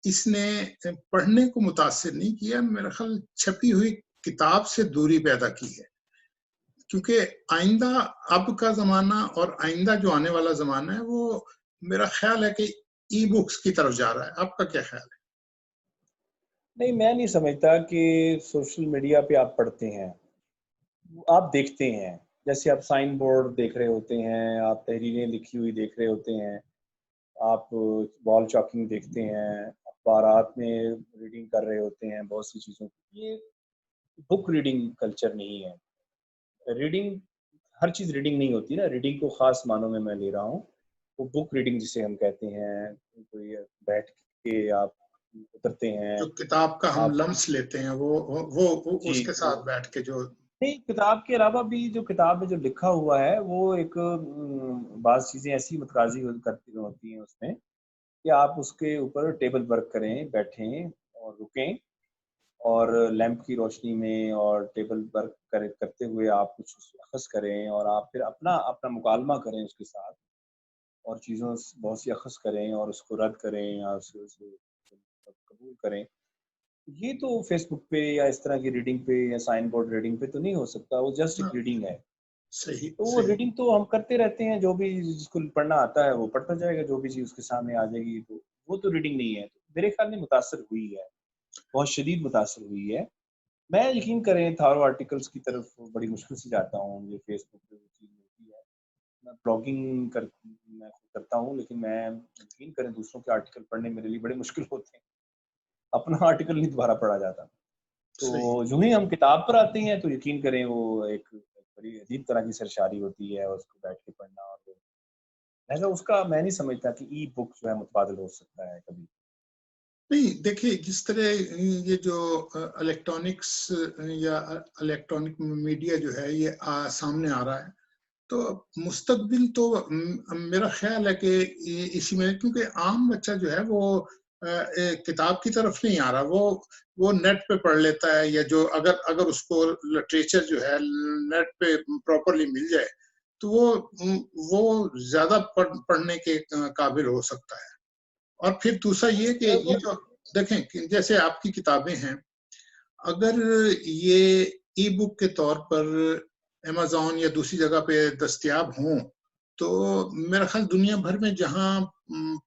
اس نے پڑھنے کو متاثر نہیں کیا، میرا خیال چھپی ہوئی کتاب سے دوری پیدا کی ہے. کیونکہ آئندہ اب کا زمانہ اور آئندہ جو آنے والا زمانہ ہے وہ میرا خیال ہے کہ ای بکس کی طرف جا رہا ہے. آپ کا کیا خیال ہے؟ نہیں، میں نہیں سمجھتا کہ سوشل میڈیا پہ آپ پڑھتے ہیں، آپ دیکھتے ہیں. جیسے آپ سائن بورڈ دیکھ رہے ہوتے ہیں، آپ تحریریں لکھی ہوئی دیکھ رہے ہوتے ہیں، آپ وال چاکنگ دیکھتے ہیں، اخبارات میں ریڈنگ کر رہے ہوتے ہیں بہت سی چیزوں کی. یہ بک ریڈنگ کلچر نہیں ہے. ریڈنگ، ہر چیز ریڈنگ نہیں ہوتی نا. ریڈنگ کو خاص معنوں میں لے رہا ہوں. وہ بک ریڈنگ جسے ہم کہتے ہیں، کوئی بیٹھ کے آپ اترتے ہیں. جو کتاب کا ہم آپ لمس لیتے ہیں وہ جی، اس کے ساتھ بیٹھ کے جو نہیں، کتاب کے علاوہ بھی جو کتاب میں جو لکھا ہوا ہے وہ ایک بعض چیزیں ایسی متقاضی کرتی ہوتی ہیں اس میں کہ آپ اس کے اوپر ٹیبل ورک کریں، بیٹھیں اور رکیں، اور لیمپ کی روشنی میں اور ٹیبل ورک کرتے ہوئے آپ کچھ اخذ کریں، اور آپ پھر اپنا مکالمہ کریں اس کے ساتھ، اور چیزوں بہت سی اخذ کریں اور اس کو رد کریں یا اسے قبول کریں. یہ تو فیس بک پہ یا اس طرح کی ریڈنگ پہ یا سائن بورڈ ریڈنگ پہ تو نہیں ہو سکتا. وہ جسٹ ایک ریڈنگ ہے. صحیح تو وہ صحیح ریڈنگ تو ہم کرتے رہتے ہیں، جو بھی جس کو پڑھنا آتا ہے وہ پڑھتا جائے گا، جو بھی چیز اس کے سامنے آ جائے گی تو وہ تو ریڈنگ نہیں ہے. میرے خیال میں متاثر ہوئی ہے، بہت شدید متاثر ہوئی ہے. میں یقین کریں تھارو آرٹیکلس کی طرف بڑی مشکل سے جاتا ہوں. یہ فیس بک پہ وہ چیز ہوتی ہے. میں بلاگنگ میں کرتا ہوں، لیکن میں یقین کریں دوسروں کے آرٹیکل پڑھنے میرے لیے بڑے مشکل ہوتے ہیں. اپنا آرٹیکل نہیں دوبارہ پڑھا جاتا. تو صحیح. جو ہی ہم کتاب پر آتے ہیں تو یقین کریں وہ ایک بڑی عجیب طرح کی سرشاری ہوتی ہے، اور اس کو بیٹھ کے پڑھنا. اور لہٰذا اس کا میں نہیں سمجھتا کہ ای بک جو ہے متبادل ہو سکتا ہے کبھی. نہیں دیکھیے، جس طرح یہ جو الیکٹرانکس یا الیکٹرانک میڈیا جو ہے یہ سامنے آ رہا ہے، تو مستقبل تو میرا خیال ہے کہ اسی میں، کیونکہ عام بچہ جو ہے وہ کتاب کی طرف نہیں آ رہا، وہ نیٹ پہ پڑھ لیتا ہے، یا جو اگر اس کو لٹریچر جو ہے نیٹ پہ پراپرلی مل جائے تو وہ زیادہ پڑھنے کے قابل ہو سکتا ہے. اور پھر دوسرا یہ کہ یہ جو دیکھیں کہ جیسے آپ کی کتابیں ہیں، اگر یہ ای بک کے طور پر امیزون یا دوسری جگہ پہ دستیاب ہوں تو میرا خیال دنیا بھر میں جہاں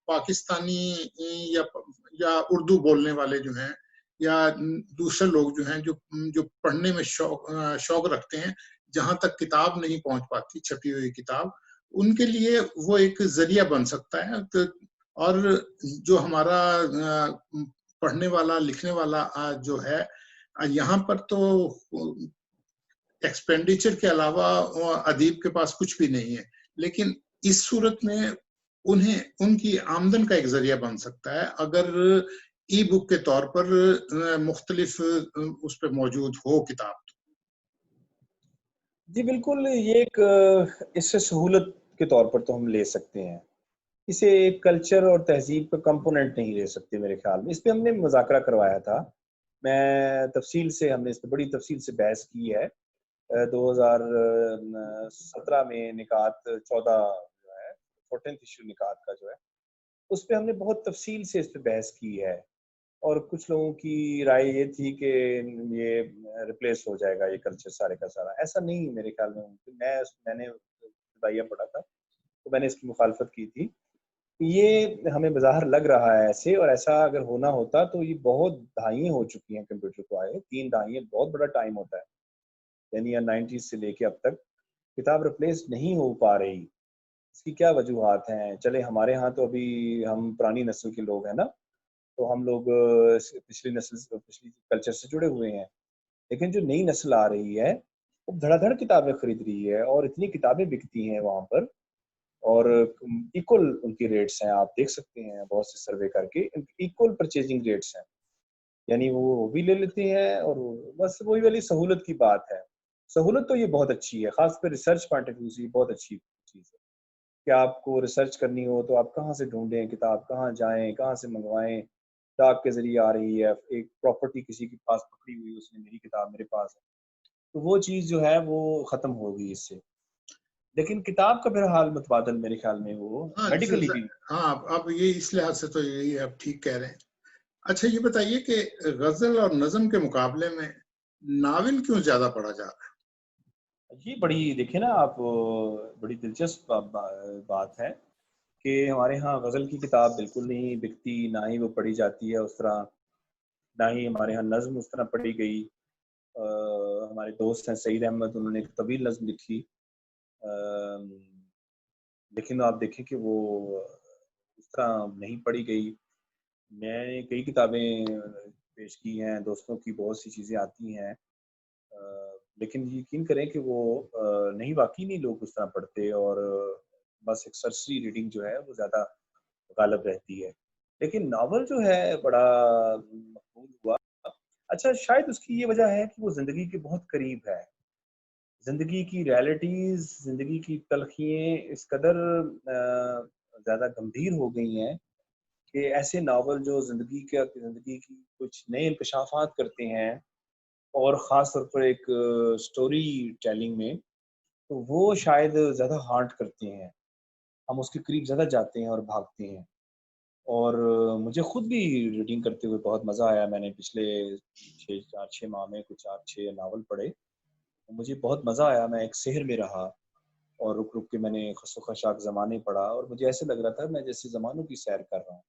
پاکستانی یا اردو بولنے والے جو ہیں یا دوسرے لوگ جو ہیں جو پڑھنے میں شوق رکھتے ہیں، جہاں تک کتاب نہیں پہنچ پاتی، چھپی ہوئی کتاب، ان کے لیے وہ ایک ذریعہ بن سکتا ہے. اور جو ہمارا پڑھنے والا لکھنے والا جو ہے یہاں پر تو ایکسپینڈیچر کے علاوہ ادیب کے پاس کچھ بھی نہیں ہے، لیکن اس صورت میں ان کی آمدن کا ایک ذریعہ بن سکتا ہے اگر ای بک کے طور پر مختلف اس پہ موجود ہو کتاب. جی بالکل، یہ ایک اس سے سہولت کے طور پر تو ہم لے سکتے ہیں. اسے ایک کلچر اور تہذیب کا کمپوننٹ نہیں لے سکتے میرے خیال میں. اس پہ ہم نے مذاکرہ کروایا تھا، ہم نے اس پہ بڑی تفصیل سے بحث کی ہے. 2017 میں نکات 14 جو ہے 14th ایشو نکات کا جو ہے، اس پہ ہم نے بہت تفصیل سے اس پہ بحث کی ہے. اور کچھ لوگوں کی رائے یہ تھی کہ یہ ریپلیس ہو جائے گا یہ کلچر سارے کا سارا. ایسا نہیں میرے خیال میں ممکن. میں نے ابتدائیہ پڑھا تھا تو میں نے اس کی مخالفت کی تھی. یہ ہمیں بظاہر لگ رہا ہے ایسے، اور ایسا اگر ہونا ہوتا تو یہ بہت دہائیاں ہو چکی ہیں کمپیوٹر کو آئے. 3 دہائیاں بہت بڑا ٹائم ہوتا ہے، یعنی 90s سے لے کے اب تک کتاب ریپلیس نہیں ہو پا رہی. اس کی کیا وجوہات ہیں؟ چلے ہمارے ہاں تو ابھی ہم پرانی نسل کے لوگ ہیں نا، تو ہم لوگ پچھلی کلچر سے جڑے ہوئے ہیں. لیکن جو نئی نسل آ رہی ہے وہ دھڑا دھڑ کتابیں خرید رہی ہے، اور اتنی کتابیں بکتی ہیں وہاں پر، اور ایکول ان کی ریٹس ہیں. آپ دیکھ سکتے ہیں بہت سے سروے کر کے ایکول پرچیزنگ ریٹس ہیں، یعنی وہ بھی لے لیتے ہیں. اور بس وہی والی سہولت کی بات ہے. سہولت تو یہ بہت اچھی ہے، خاص پر ریسرچ پوائنٹ آف ویو سے یہ بہت اچھی چیز ہے کہ آپ کو ریسرچ کرنی ہو تو آپ کہاں سے ڈھونڈیں کتاب، کہاں جائیں، کہاں سے منگوائیں. ڈاک کے ذریعے آ رہی ہے، ایک پراپرٹی کسی کے پاس پکڑی ہوئی، اس نے میری کتاب میرے پاس ہے، تو وہ چیز جو ہے وہ ختم ہوگی اس سے. لیکن کتاب کا بہرحال متبادل میرے خیال میں وہ ہاں میڈیکلی بھی. ہاں اب یہ اس لحاظ سے تو یہی آپ ٹھیک کہہ رہے ہیں. اچھا یہ بتائیے کہ غزل اور نظم کے مقابلے میں ناول کیوں زیادہ پڑھا جا رہا ہے؟ یہ بڑی دیکھیں نا آپ، بڑی دلچسپ بات ہے کہ ہمارے ہاں غزل کی کتاب بالکل نہیں بکتی، نہ ہی وہ پڑھی جاتی ہے اس طرح، نہ ہی ہمارے ہاں نظم اس طرح پڑھی گئی. ہمارے دوست ہیں سعید احمد، انہوں نے ایک طویل نظم لکھی، لیکن آپ دیکھیں کہ وہ اس طرح نہیں پڑھی گئی. میں نے کئی کتابیں پیش کی ہیں، دوستوں کی بہت سی چیزیں آتی ہیں، لیکن یقین کریں کہ وہ نہیں، واقعی نہیں لوگ اس طرح پڑھتے، اور بس ایک سرسری ریڈنگ جو ہے وہ زیادہ غالب رہتی ہے. لیکن ناول جو ہے بڑا مقبول ہوا. اچھا شاید اس کی یہ وجہ ہے کہ وہ زندگی کے بہت قریب ہے. زندگی کی ریالٹیز، زندگی کی تلخییں اس قدر زیادہ گمبھیر ہو گئی ہیں کہ ایسے ناول جو زندگی کی کچھ نئے انکشافات کرتے ہیں، اور خاص طور پر ایک سٹوری ٹیلنگ میں، تو وہ شاید زیادہ ہارٹ کرتے ہیں، ہم اس کے قریب زیادہ جاتے ہیں اور بھاگتے ہیں. اور مجھے خود بھی ریڈنگ کرتے ہوئے بہت مزہ آیا. میں نے پچھلے 6 ماہ میں کچھ 4-6 ناول پڑھے، مجھے بہت مزہ آیا. میں ایک سحر میں رہا، اور رک رک کے میں نے خس و خشاک زمانے پڑھا، اور مجھے ایسے لگ رہا تھا میں جیسے زمانوں کی سیر کر رہا ہوں.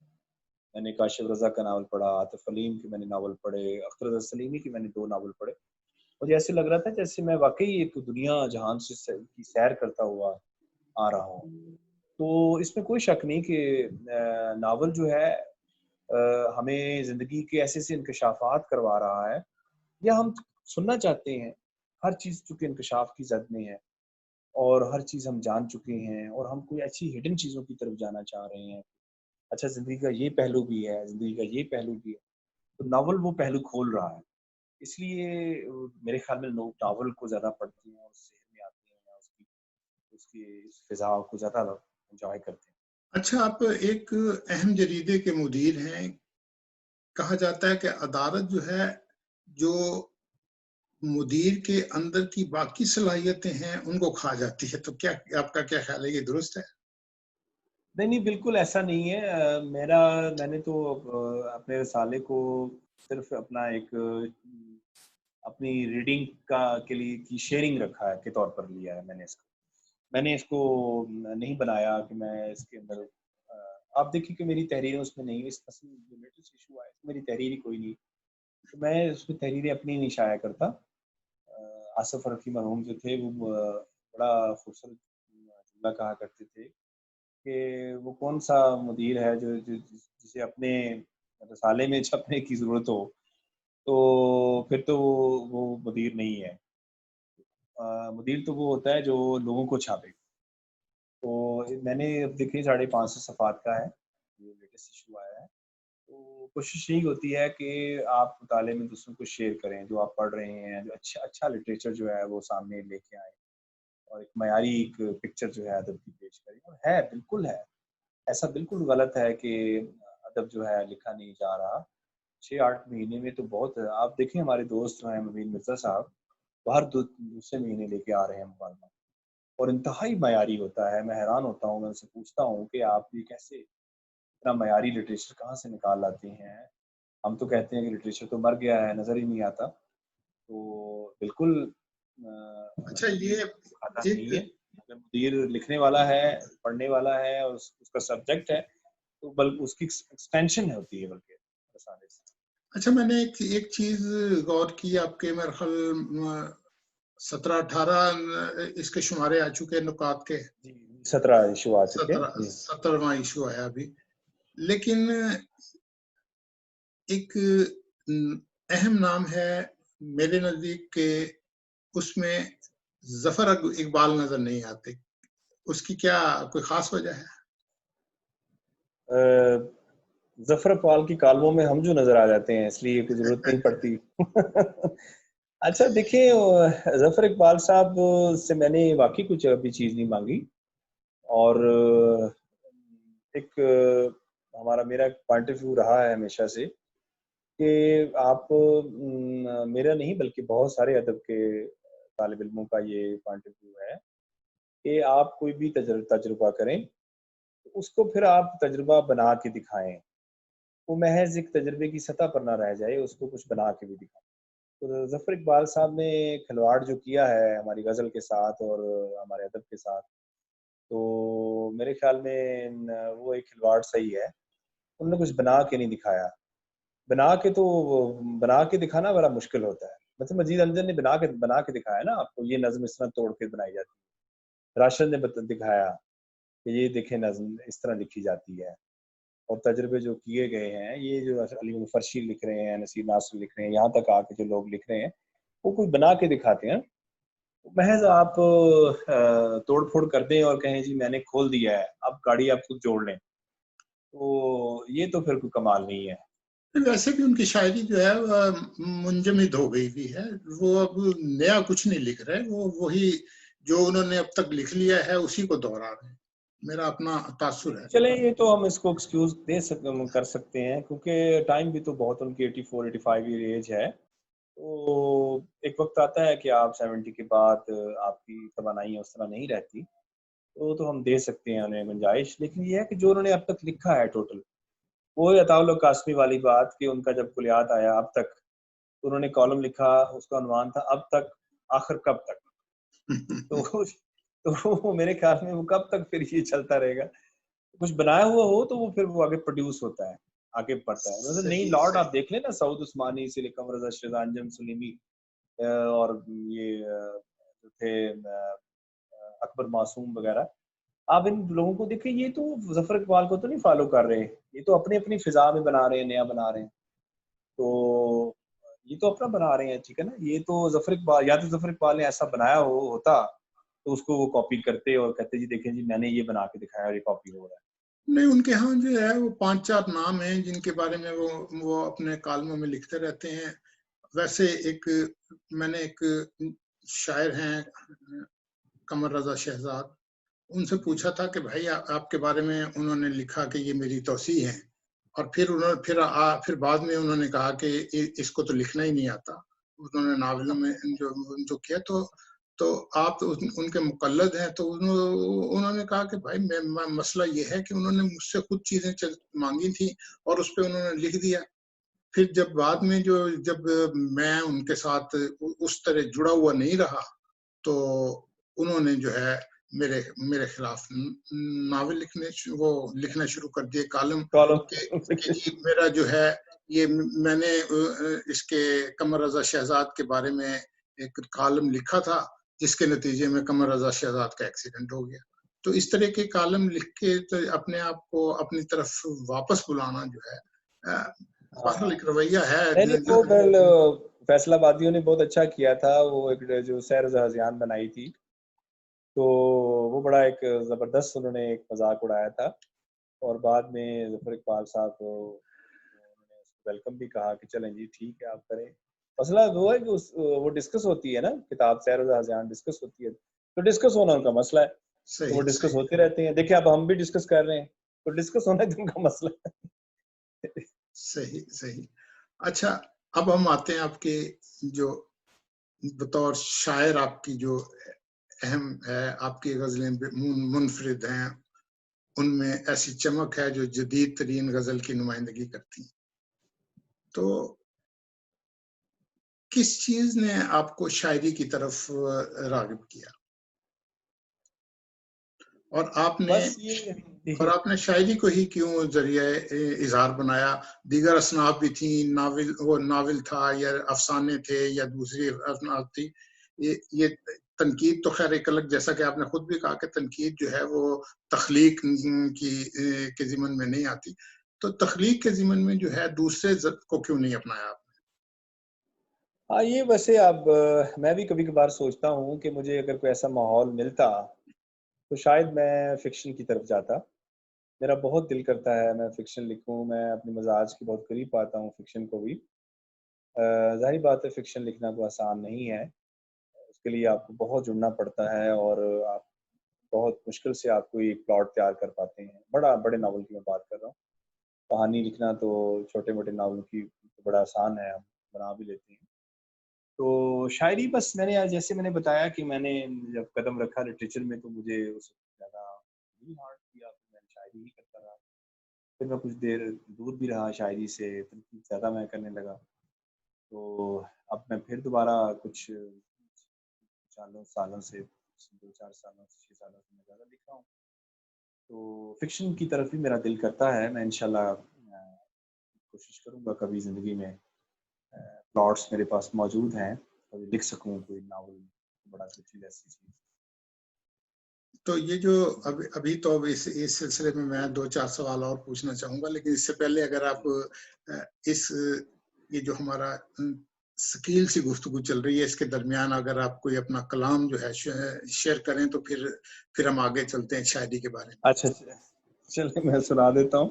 میں نے کاشف رضا کا ناول پڑھا، عاطف علیم کے میں نے ناول پڑھے، اختر رضا سلیمی کے میں نے 2 ناول پڑھے. مجھے ایسے لگ رہا تھا جیسے میں واقعی ایک دنیا جہان سے کی سیر کرتا ہوا آ رہا ہوں. تو اس میں کوئی شک نہیں کہ ناول جو ہے ہمیں زندگی کے ایسے سے انکشافات کروا رہا ہے، یا ہم سننا چاہتے ہیں. ہر چیز چونکہ انکشاف کی زد میں ہے، اور ہر چیز ہم جان چکے ہیں، اور ہم کوئی ایسی ہڈن چیزوں کی طرف جانا چاہ رہے ہیں. اچھا زندگی کا یہ پہلو بھی ہے، زندگی کا یہ پہلو بھی ہے، تو ناول وہ پہلو کھول رہا ہے. اس لیے میرے خیال میں لوگ ناول کو زیادہ پڑھتے ہیں، اور شہر میں آتے ہیں، اس کی فضا کو زیادہ انجوائے کرتے ہیں. اچھا آپ ایک اہم جریدے کے مدیر ہیں، کہا جاتا ہے کہ عدالت جو ہے، جو مدیر کے اندر کی باقی صلاحیتیں ہیں ان کو کھا جاتی ہے، تو کیا آپ کا کیا خیال ہے، یہ درست ہے؟ نہیں بالکل ایسا نہیں ہے. میں نے تو اپنے رسالے کو صرف اپنا ایک اپنی ریڈنگ کے لیے کی شیئرنگ رکھا ہے کے طور پر لیا ہے. میں نے اس کو نہیں بنایا کہ میں اس کے اندر آپ دیکھیں کہ میری تحریریں اس میں نہیں، اس جو لیٹسٹ ایشو آیا میری تحریر ہی کوئی نہیں، تو میں اس میں تحریریں اپنی نہیں شائع کرتا. آصف رفیع مرحوم جو تھے وہ بڑا خوبصورت جملہ کہا کرتے تھے کہ وہ کون سا مدیر ہے جو جسے اپنے رسالے میں چھپنے کی ضرورت ہو، تو پھر تو وہ مدیر نہیں ہے. مدیر تو وہ ہوتا ہے جو لوگوں کو چھاپے. تو میں نے اب دیکھیں 550 صفحات کا ہے، یہ لیٹسٹ ایشو آیا ہے. تو کوشش یہی ہوتی ہے کہ آپ مطالعے میں دوسروں کو شیئر کریں، جو آپ پڑھ رہے ہیں، جو اچھا لٹریچر جو ہے وہ سامنے لے کے آئیں، اور ایک معیاری ایک پکچر جو ہے ادب کی پیش کریں. اور ہے بالکل ہے ایسا، بالکل غلط ہے کہ ادب جو ہے لکھا نہیں جا رہا. 6-8 مہینے میں تو بہت ہے. آپ دیکھیں ہمارے دوست جو ہیں مبین مرزا صاحب، باہر دوسرے مہینے لے کے آ رہے ہیں مکالمہ، اور انتہائی معیاری ہوتا ہے. میں حیران ہوتا ہوں، میں ان سے پوچھتا ہوں کہ آپ یہ کیسے اتنا معیاری لٹریچر کہاں سے نکال لاتے ہیں؟ ہم تو کہتے ہیں کہ لٹریچر تو مر گیا ہے، نظر ہی نہیں آتا. تو بالکل اچھا مدیر یہ کھاتا ایک نہیں ہے. اگر مدیر لکھنے والا ہے، پڑھنے والا ہے، اور اس کا سبجیکٹ ہے، تو بلکہ اس کی ایکسٹینشن ہوتی ہے بلکہ رسالے سے. اچھا میں نے ایک چیز غور کی، آپ کے میرے خیال 17-18 اس کے شمارے آ چکے ہیں نکات کے. 17 ایشو آ چکے ہیں. 17واں ایشو آیا ابھی. لیکن ایک اہم نام ہے میرے نزدیک کہ اس میں ظفر اقبال نظر نہیں آتے. اس کی کیا کوئی خاص وجہ ہے؟ ظفر اقبال کی کالموں میں ہم جو نظر آ جاتے ہیں، اس لیے کوئی ضرورت نہیں پڑتی. اچھا دیکھیں ظفر اقبال صاحب سے میں نے واقعی کچھ ابھی چیز نہیں مانگی، اور ایک میرا پوائنٹ آف ویو رہا ہے ہمیشہ سے کہ آپ میرا نہیں بلکہ بہت سارے ادب کے طالب علموں کا یہ پوائنٹ آف ویو ہے کہ آپ کوئی بھی تجربہ کریں، اس کو پھر آپ تجربہ بنا کے دکھائیں، وہ محض ایک تجربے کی سطح پر نہ رہ جائے، اس کو کچھ بنا کے بھی دکھائیں۔ تو ظفر اقبال صاحب نے کھلواڑ جو کیا ہے ہماری غزل کے ساتھ اور ہمارے ادب کے ساتھ، تو میرے خیال میں وہ ایک کھلواڑ صحیح ہے، انہوں نے کچھ بنا کے نہیں دکھایا۔ بنا کے دکھانا بڑا مشکل ہوتا ہے، مطلب مجید انجن نے بنا کے دکھایا نا آپ کو، یہ نظم اس طرح توڑ کے بنائی جاتی ہے، راشد نے دکھایا کہ یہ دیکھیں نظم اس طرح لکھی جاتی ہے، اور تجربے جو کیے گئے ہیں، یہ جو علی فرشی لکھ رہے ہیں، نصیر ناصر لکھ رہے ہیں، یہاں تک آ کے جو لوگ لکھ رہے ہیں وہ کوئی بنا کے دکھاتے ہیں، محض آپ توڑ پھوڑ کر دیں اور کہیں جی میں نے کھول دیا ہے اب گاڑی آپ خود جوڑ لیں، تو یہ تو پھر کوئی کمال نہیں ہے۔ ویسے بھی ان کی شاعری جو ہے وہ منجمد ہو گئی بھی ہے، وہ اب نیا کچھ نہیں لکھ رہے، وہ وہی جو انہوں نے اب تک لکھ لیا ہے اسی کو دوہرا رہے ہیں، میرا اپنا تاثر ہے۔ چلیں یہ تو ہم اس کو ایکسکیوز کر سکتے ہیں کیونکہ ٹائم بھی تو بہت، ان کی 84-85 ایئر ایج ہے، تو ایک وقت آتا ہے کہ آپ 70 کے بعد آپ کی توانائی اس طرح نہیں رہتی، تو ہم دے سکتے ہیں انہیں گنجائش، لیکن یہ ہے کہ جو انہوں نے اب تک لکھا ہے ٹوٹل، وہ عطاء اللہ قاسمی والی بات کہ ان کا جب کلیات آیا اب تک، تو انہوں نے کالم لکھا، اس کا عنوان تھا اب تک آخر کب تک، تو میرے خیال میں وہ کب تک پھر یہ چلتا رہے گا، کچھ بنایا ہوا ہو تو وہ پھر وہ آگے پروڈیوس ہوتا ہے، آگے بڑھتا ہے۔ مطلب نئی صحیح لاٹ آپ صحیح دیکھ لیں نا، سعود عثمانی سے لے قمر رضا شہزاد، انجم سلیمی، اور یہ جو تھے اکبر معصوم وغیرہ، آپ ان لوگوں کو دیکھیں، یہ تو ظفر اقبال کو تو نہیں فالو کر رہے، یہ تو اپنی اپنی فضا میں بنا رہے ہیں، نیا بنا رہے ہیں، تو یہ تو اپنا بنا رہے ہیں، ٹھیک ہے نا، یہ تو ظفر اقبال، یا تو ظفر اقبال نے ایسا بنایا ہوتا تو اس کو وہ کاپی کرتے اور کہتے جی دیکھیں جی میں نے یہ بنا کے دکھایا اور یہ کاپی ہو رہا ہے۔ نہیں، ان کے ہاں جو ہے وہ 5-4 نام ہیں جن کے بارے میں وہ اپنے کالموں میں لکھتے رہتے ہیں۔ ویسے میں نے ایک شاعر ہیں قمر رضا شہزاد، ان سے پوچھا تھا کہ بھائی آپ کے بارے میں انہوں نے لکھا کہ یہ میری توسیع ہے، اور پھر بعد میں انہوں نے کہا کہ اس کو تو لکھنا ہی نہیں آتا، انہوں نے ناولوں میں جو کیا، تو آپ ان کے مقلد ہیں، تو انہوں نے کہا کہ بھائی مسئلہ یہ ہے کہ انہوں نے مجھ سے خود چیزیں مانگی تھیں اور اس پہ انہوں نے لکھ دیا، پھر جب بعد میں جب میں ان کے ساتھ اس طرح جڑا ہوا نہیں رہا تو انہوں نے جو ہے میرے خلاف ناول لکھنا شروع کر دیے، کالم، کہ جی میرا جو ہے یہ میں نے اس کے قمر رضا شہزاد کے بارے میں ایک کالم لکھا تھا جس کے نتیجے میں قمر رضا شہزاد کا ایکسیڈنٹ ہو گیا، تو اس طرح کے کالم لکھ کے اپنے آپ کو اپنی طرف واپس بلانا جو ہے بہرحال ایک رویہ ہے۔ فیصل آبادیوں نے بہت اچھا کیا تھا، وہ ایک جو سیر زہزیان بنائی تھی، تو وہ بڑا ایک زبردست انہوں نے ایک مذاق اڑایا تھا، اور بعد میں ظفر اقبال صاحب کو ویلکم بھی کہا کہ چلیں جی ٹھیک ہے آپ کریں، مسئلہ وہ ہے کہ وہ ڈسکس ہوتی ہے نا، کتاب سیر زہزیان ڈسکس ہوتی ہے، تو ڈسکس ہونا ان کا مسئلہ ہے، تو وہ ڈسکس ہوتے رہتے ہیں، دیکھیں اب ہم بھی ڈسکس کر رہے ہیں، تو ڈسکس ہونا ان کا مسئلہ ہے۔ صحیح۔ اچھا، اب ہم آتے ہیں آپ کے جو بطور شاعر آپ کی جو اہم ہے، آپ کی غزلیں منفرد ہیں، ان میں ایسی چمک ہے جو جدید ترین غزل کی نمائندگی کرتی ہیں، تو کس چیز نے آپ کو شاعری کی طرف راغب کیا، اور آپ نے شاعری کو ہی کیوں ذریعہ اظہار بنایا؟ دیگر اصناف بھی تھیں، ناول تھا یا افسانے تھے یا دوسری اصناف تھی، یہ تنقید تو خیر ایک الگ، جیسا کہ آپ نے خود بھی کہا کہ تنقید جو ہے وہ تخلیق کے ضمن میں نہیں آتی، تو تخلیق کے ضمن میں جو ہے دوسرے کو کیوں نہیں اپنایا آپ نے؟ ہاں یہ ویسے اب میں بھی کبھی کبھار سوچتا ہوں کہ مجھے اگر کوئی ایسا ماحول ملتا تو شاید میں فکشن کی طرف جاتا، میرا بہت دل کرتا ہے میں فکشن لکھوں، میں اپنے مزاج کے بہت قریب پاتا ہوں فکشن کو بھی، ظاہری بات ہے فکشن لکھنا تو آسان نہیں ہے، اس کے لیے آپ کو بہت جڑنا پڑتا ہے، اور آپ بہت مشکل سے آپ کو ایک پلاٹ تیار کر پاتے ہیں، بڑے ناول کی میں بات کر رہا ہوں، کہانی لکھنا تو چھوٹے موٹے ناول کی تو بڑا آسان ہے، ہم بنا بھی لیتے ہیں۔ تو شاعری بس میں نے جیسے میں نے بتایا کہ میں نے جب قدم رکھا لٹریچر میں تو مجھے اس وقت زیادہ نہیں ہارڈ کیا، میں شاعری ہی کرتا رہا۔ پھر میں کچھ دیر دور بھی رہا شاعری سے، تنقید زیادہ میں کرنے لگا، تو اب میں پھر دوبارہ کچھ سالوں سے 2-4 سالوں سے 6 سالوں سے میں زیادہ لکھ رہا ہوں، تو فکشن کی طرف بھی میرا دل کرتا ہے۔ میں انشاءاللہ کوشش کروں گا کبھی زندگی میں پلاٹس میرے پاس موجود ہیں، کبھی لکھ سکوں کوئی ناول بڑا کچھ ایسی چیز۔ تو یہ جو ابھی تو اس سلسلے میں 2-4 سوال اور پوچھنا چاہوں گا، لیکن اس سے پہلے اگر آپ اس یہ جو ہمارا سکیل سی گفتگو چل رہی ہے اس کے درمیان اگر آپ کوئی اپنا کلام جو ہے شیئر کریں تو پھر ہم آگے چلتے ہیں شاعری کے بارے میں۔ اچھا چلے میں سنا دیتا ہوں۔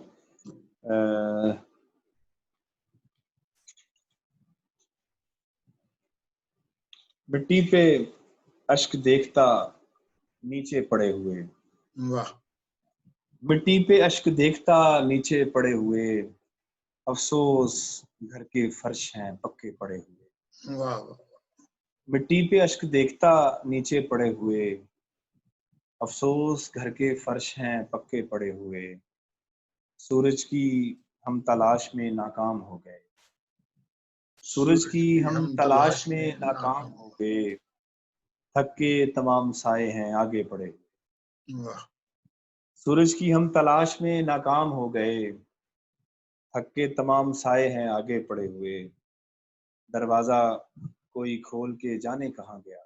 مٹی پہ اشک دیکھتا نیچے پڑے ہوئے، واہ، مٹی پہ اشک دیکھتا نیچے پڑے ہوئے، افسوس گھر کے فرش ہیں پکے پڑے ہوئے۔ واہ واہ، مٹی پہ اشک دیکھتا نیچے پڑے ہوئے، افسوس گھر کے فرش ہیں پکے پڑے ہوئے، سورج کی ہم تلاش میں ناکام ہو گئے، سورج کی ہم تلاش میں ناکام ہو گئے، تھک کے تمام سائے ہیں آگے بڑھے ہوئے۔ واہ، سورج کی ہم تلاش میں ناکام ہو گئے، تھک کے تمام سائے ہیں آگے پڑے ہوئے، دروازہ کوئی کھول کے جانے کہاں گیا،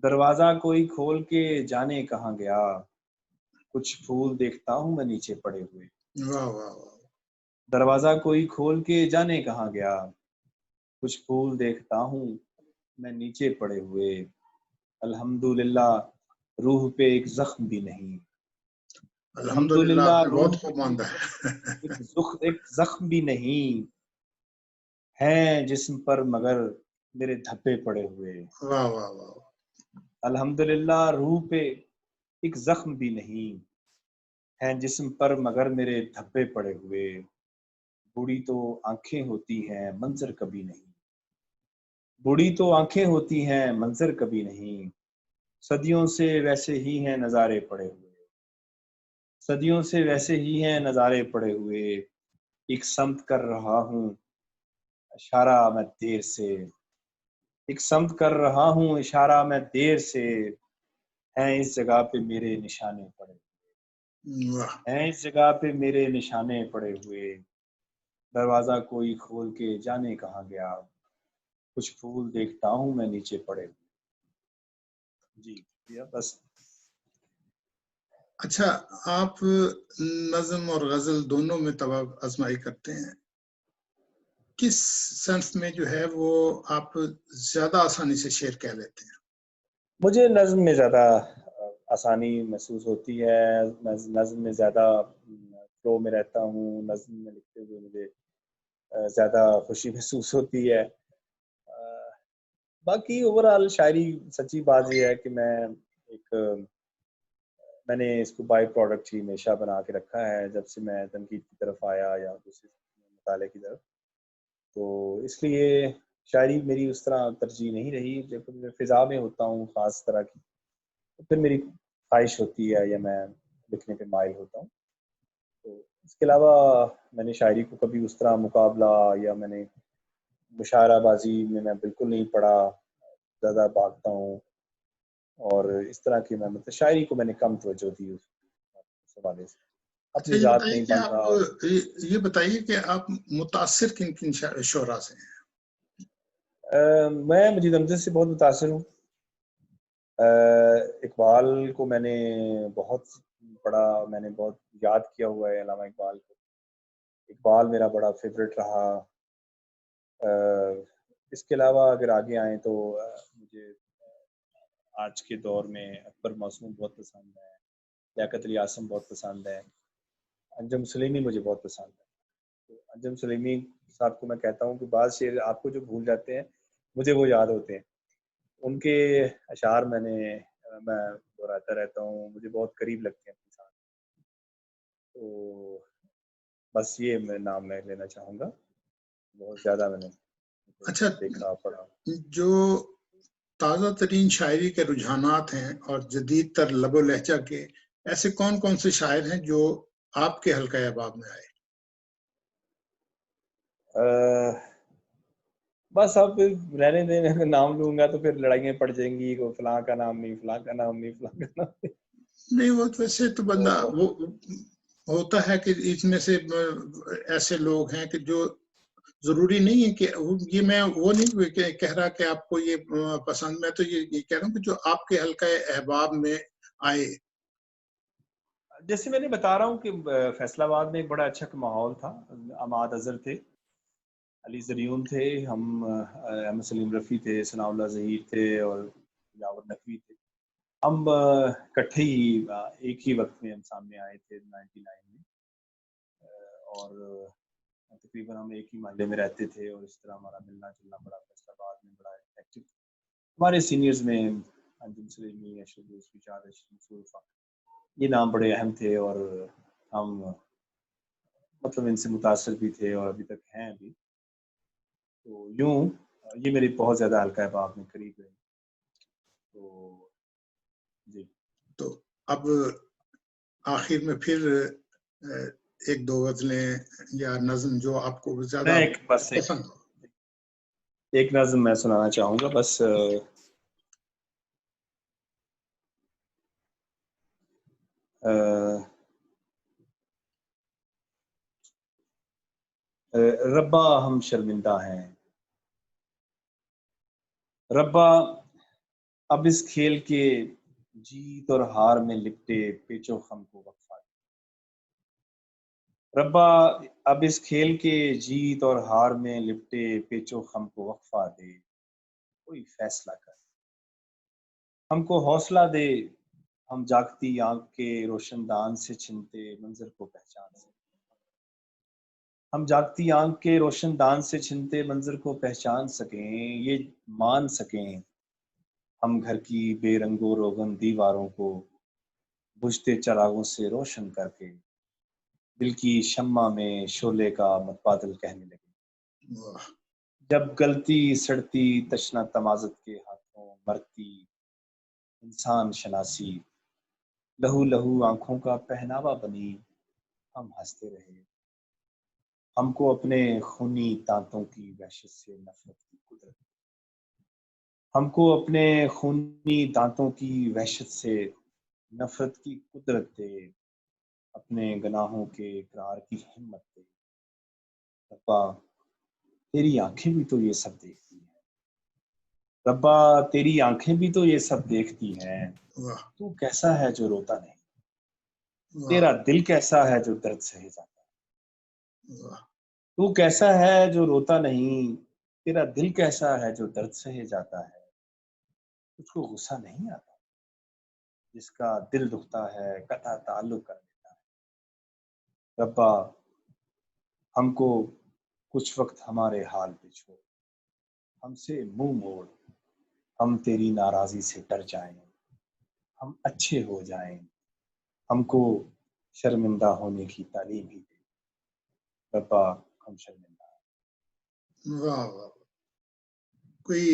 دروازہ کوئی کھول کے جانے کہاں گیا، کچھ پھول دیکھتا ہوں میں نیچے پڑے ہوئے، واہ واہ واہ، دروازہ کوئی کھول کے جانے کہاں گیا، کچھ پھول دیکھتا ہوں میں نیچے پڑے ہوئے، الحمدللہ روح پہ ایک زخم بھی نہیں، الحمدللہ الحمدللہ آپ نے روح بہت خوب ماندہ ہے۔ ایک زخم بھی نہیں ہے جسم پر مگر میرے دھبے پڑے ہوئے، واہ واہ واہ، الحمدللہ روح پہ ایک زخم بھی نہیں ہے جسم پر مگر میرے دھبے پڑے ہوئے، بوڑھی تو آنکھیں ہوتی ہیں منظر کبھی نہیں، بوڑھی تو آنکھیں ہوتی ہیں منظر کبھی نہیں، صدیوں سے ویسے ہی ہیں نظارے پڑے ہوئے، صدیوں سے ویسے ہی ہیں نظارے پڑے ہوئے، ایک سمت کر رہا ہوں اشارہ میں دیر سے، ایک سمت کر رہا ہوں اشارہ میں دیر سے، ہیں اس جگہ پہ میرے نشانے پڑے ہوئے، واہ، ہیں اس جگہ پہ میرے نشانے پڑے ہوئے، دروازہ کوئی کھول کے جانے کہاں گیا، کچھ پھول دیکھتا ہوں میں نیچے پڑے ہوئے۔ جی بس۔ اچھا، آپ نظم اور غزل دونوں میں طبع آزمائی کرتے ہیں، کس سینس میں جو ہے وہ آپ زیادہ آسانی سے شعر کہہ لیتے ہیں؟ مجھے نظم میں زیادہ آسانی محسوس ہوتی ہے، نظم میں زیادہ فلو میں رہتا ہوں، نظم میں لکھتے ہوئے مجھے زیادہ خوشی محسوس ہوتی ہے۔ باقی اوورآل شاعری سچی بات یہ ہے کہ میں نے اس کو بائی پروڈکٹ ہی ہمیشہ بنا کے رکھا ہے جب سے میں تنقید کی طرف آیا یا دوسرے مطالعے کی طرف، تو اس لیے شاعری میری اس طرح ترجیح نہیں رہی، جب میں فضا میں ہوتا ہوں خاص طرح کی تو پھر میری خواہش ہوتی ہے یا میں لکھنے پہ مائل ہوتا ہوں۔ تو اس کے علاوہ میں نے شاعری کو کبھی اس طرح مقابلہ یا میں نے مشاعرہ بازی میں بالکل نہیں پڑھا، زیادہ بھاگتا ہوں، اور اس طرح کی میں مطلب شاعری کو میں نے کم توجہ دی اس حوالے سے، اچھا، اپنی یہ ذات بتائیے نہیں کہ بن رہا۔ یہ بتائیے کہ آپ متاثر کن کن شعراء سے ہیں؟ میں مجید امجد سے بہت متاثر ہوں، اقبال کو میں نے بہت پڑھا، میں نے بہت یاد کیا ہوا ہے علامہ اقبال کو، اقبال میرا بڑا فیوریٹ رہا۔ اس کے علاوہ اگر آگے آئیں تو مجھے آج کے دور میں اکبر معصوم بہت پسند ہے، لیاقت علی اعظم بہت پسند ہے، انجم سلیمی مجھے بہت پسند ہے۔ تو انجم سلیمی صاحب کو میں کہتا ہوں کہ بعض شعر آپ کو جو بھول جاتے ہیں مجھے وہ یاد ہوتے ہیں، ان کے اشعار میں دہراتا رہتا ہوں، مجھے بہت قریب لگتے ہیں اپنے ساتھ۔ تو بس یہ میں نام میں لینا چاہوں گا۔ بہت زیادہ میں نے اچھا، دیکھا پڑھا۔ جو تازہ ترین شاعری کے رجحانات ہیں اور جدید تر لب و لہجہ کے ایسے کون کون سے شاعر ہیں جو آپ کے حلقہ احباب میں آئے؟ بس اب رہنے دینے میں نام لوں گا تو پھر لڑائیاں پڑ جائیں گی، وہ فلاں کا نام نہیں، فلاں کا نام نہیں، فلاں کا نام نہیں۔ نہیں، وہ ویسے تو بندہ وہ ہوتا ہے کہ اس میں سے ایسے لوگ ہیں کہ جو ضروری نہیں ہے کہ یہ میں وہ نہیں کہہ رہا کہ آپ کو یہ پسند، میں تو یہ کہہ رہا ہوں کہ جو آپ کے حلقہ احباب میں آئے۔ جیسے میں نے بتا رہا ہوں کہ فیصل آباد میں ایک بڑا اچھا ماحول تھا، عماد اظہر تھے، علی زریون تھے، ہم احمد سلیم رفیع تھے، ثناء اللہ ظہیر تھے اور یاور نقوی تھے۔ ہم اکٹھے ہی ایک ہی وقت میں ہم سامنے آئے تھے 99 میں، اور تقریباً ہم ایک ہی محلے میں رہتے تھے، اور اس طرح ہمارا ملنا جلنا بڑا فیصل آباد میں بڑا ایکٹیو تھا۔ ہمارے سینئرز میں انجم سلیمی، اشرف دوسری، شاد اشرف، یہ نام بڑے اہم تھے، اور ہم مطلب ان سے متاثر بھی تھے اور ابھی تک ہیں بھی۔ تو یوں یہ میری بہت زیادہ حلقہ احباب میں قریب ہے۔ تو جی، تو اب آخر میں پھر ایک دو غزلیں یا نظم جو آپ کو زیادہ پسند ہو۔ ایک نظم میں سنانا چاہوں گا بس۔ ربا ہم شرمندہ ہیں، ربا اب اس کھیل کے جیت اور ہار میں لپٹے پیچ و خم کو وقفہ دے، ربا اب اس کھیل کے جیت اور ہار میں لپٹے پیچ و خم کو وقفہ دے، کوئی فیصلہ کر، ہم کو حوصلہ دے، ہم جاگتی آنکھ کے روشن دان سے چھنتے منظر کو پہچان سکیں، ہم جاگتی آنکھ کے روشن دان سے چھنتے منظر کو پہچان سکیں، یہ مان سکیں ہم گھر کی بے رنگ و روغن دیواروں کو بجھتے چراغوں سے روشن کر کے دل کی شمع میں شعلے کا متبادل کہنے لگے، جب گلتی سڑتی تشنہ تمازت کے ہاتھوں مرتی انسان شناسی لہو لہو آنکھوں کا پہناوا بنی، ہم ہنستے رہے، ہم کو اپنے خونی دانتوں کی وحشت سے نفرت کی قدرت، ہم کو اپنے خونی دانتوں کی وحشت سے نفرت کی قدرت دے، اپنے گناہوں کے اقرار کی ہمت دے، ربا تیری آنکھیں بھی تو یہ سب دیکھتی ہیں، ربا تیری آنکھیں بھی تو یہ سب دیکھتی ہیں، تو کیسا ہے جو روتا نہیں، تیرا دل کیسا ہے جو درد سہے جاتا ہے، تو کیسا ہے جو روتا نہیں، تیرا دل کیسا ہے جو درد سہے جاتا ہے، تجھ کو غصہ نہیں آتا، جس کا دل دکھتا ہے قطع تعلق کر دیتا ہے، ربا ہم کو کچھ وقت ہمارے حال پہ چھوڑ، ہم سے منہ موڑ، ہم تیری ناراضی سے ڈر جائیں، ہم اچھے ہو جائیں، ہم کو شرمندہ ہونے کی تعلیم ہی دے، ربا ہم شرمندہ ہیں۔ واہ واہ، کوئی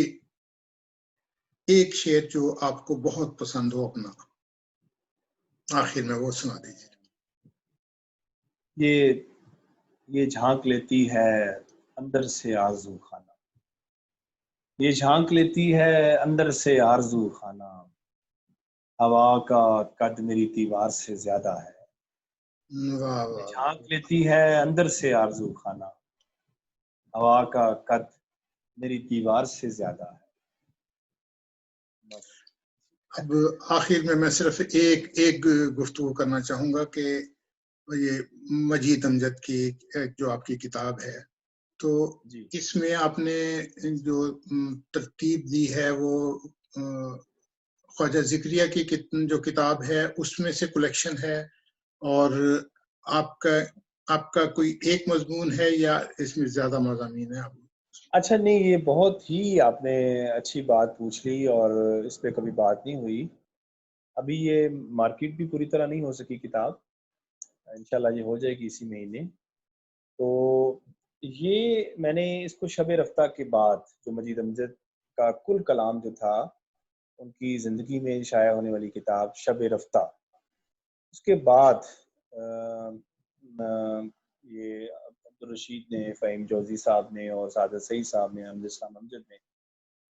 ایک شعر جو آپ کو بہت پسند ہو اپنا آخر میں وہ سنا دیجیے۔ یہ جھانک لیتی ہے اندر سے آرزو خانہ، یہ جھانک لیتی ہے اندر سے آرزو خانہ، ہوا کا قد میری دیوار سے زیادہ ہے، یہ جھانک لیتی ہے اندر سے آرزو خانہ، ہوا کا قد میری دیوار سے زیادہ ہے۔ اب آخر میں صرف ایک گفتگو کرنا چاہوں گا کہ یہ مجید امجد کی جو آپ کی کتاب ہے، تو اس میں آپ نے جو ترتیب دی ہے وہ خواجہ ذکریہ کی جو کتاب ہے اس میں سے کلیکشن ہے، اور آپ کا کوئی ایک مضمون ہے یا اس میں زیادہ مضامین ہیں؟ اچھا نہیں، یہ بہت ہی آپ نے اچھی بات پوچھ لی، اور اس پہ کبھی بات نہیں ہوئی، ابھی یہ مارکیٹ بھی پوری طرح نہیں ہو سکی کتاب، انشاءاللہ یہ ہو جائے گی اسی مہینے۔ تو یہ میں نے اس کو شب رفتہ کے بعد جو مجید امجد کا کل کلام جو تھا ان کی زندگی میں شائع ہونے والی کتاب شب رفتہ، اس کے بعد یہ عبدالرشید نے، فہیم جوزی صاحب نے اور سعادت سعید صاحب نے، امجد اسلام امجد نے،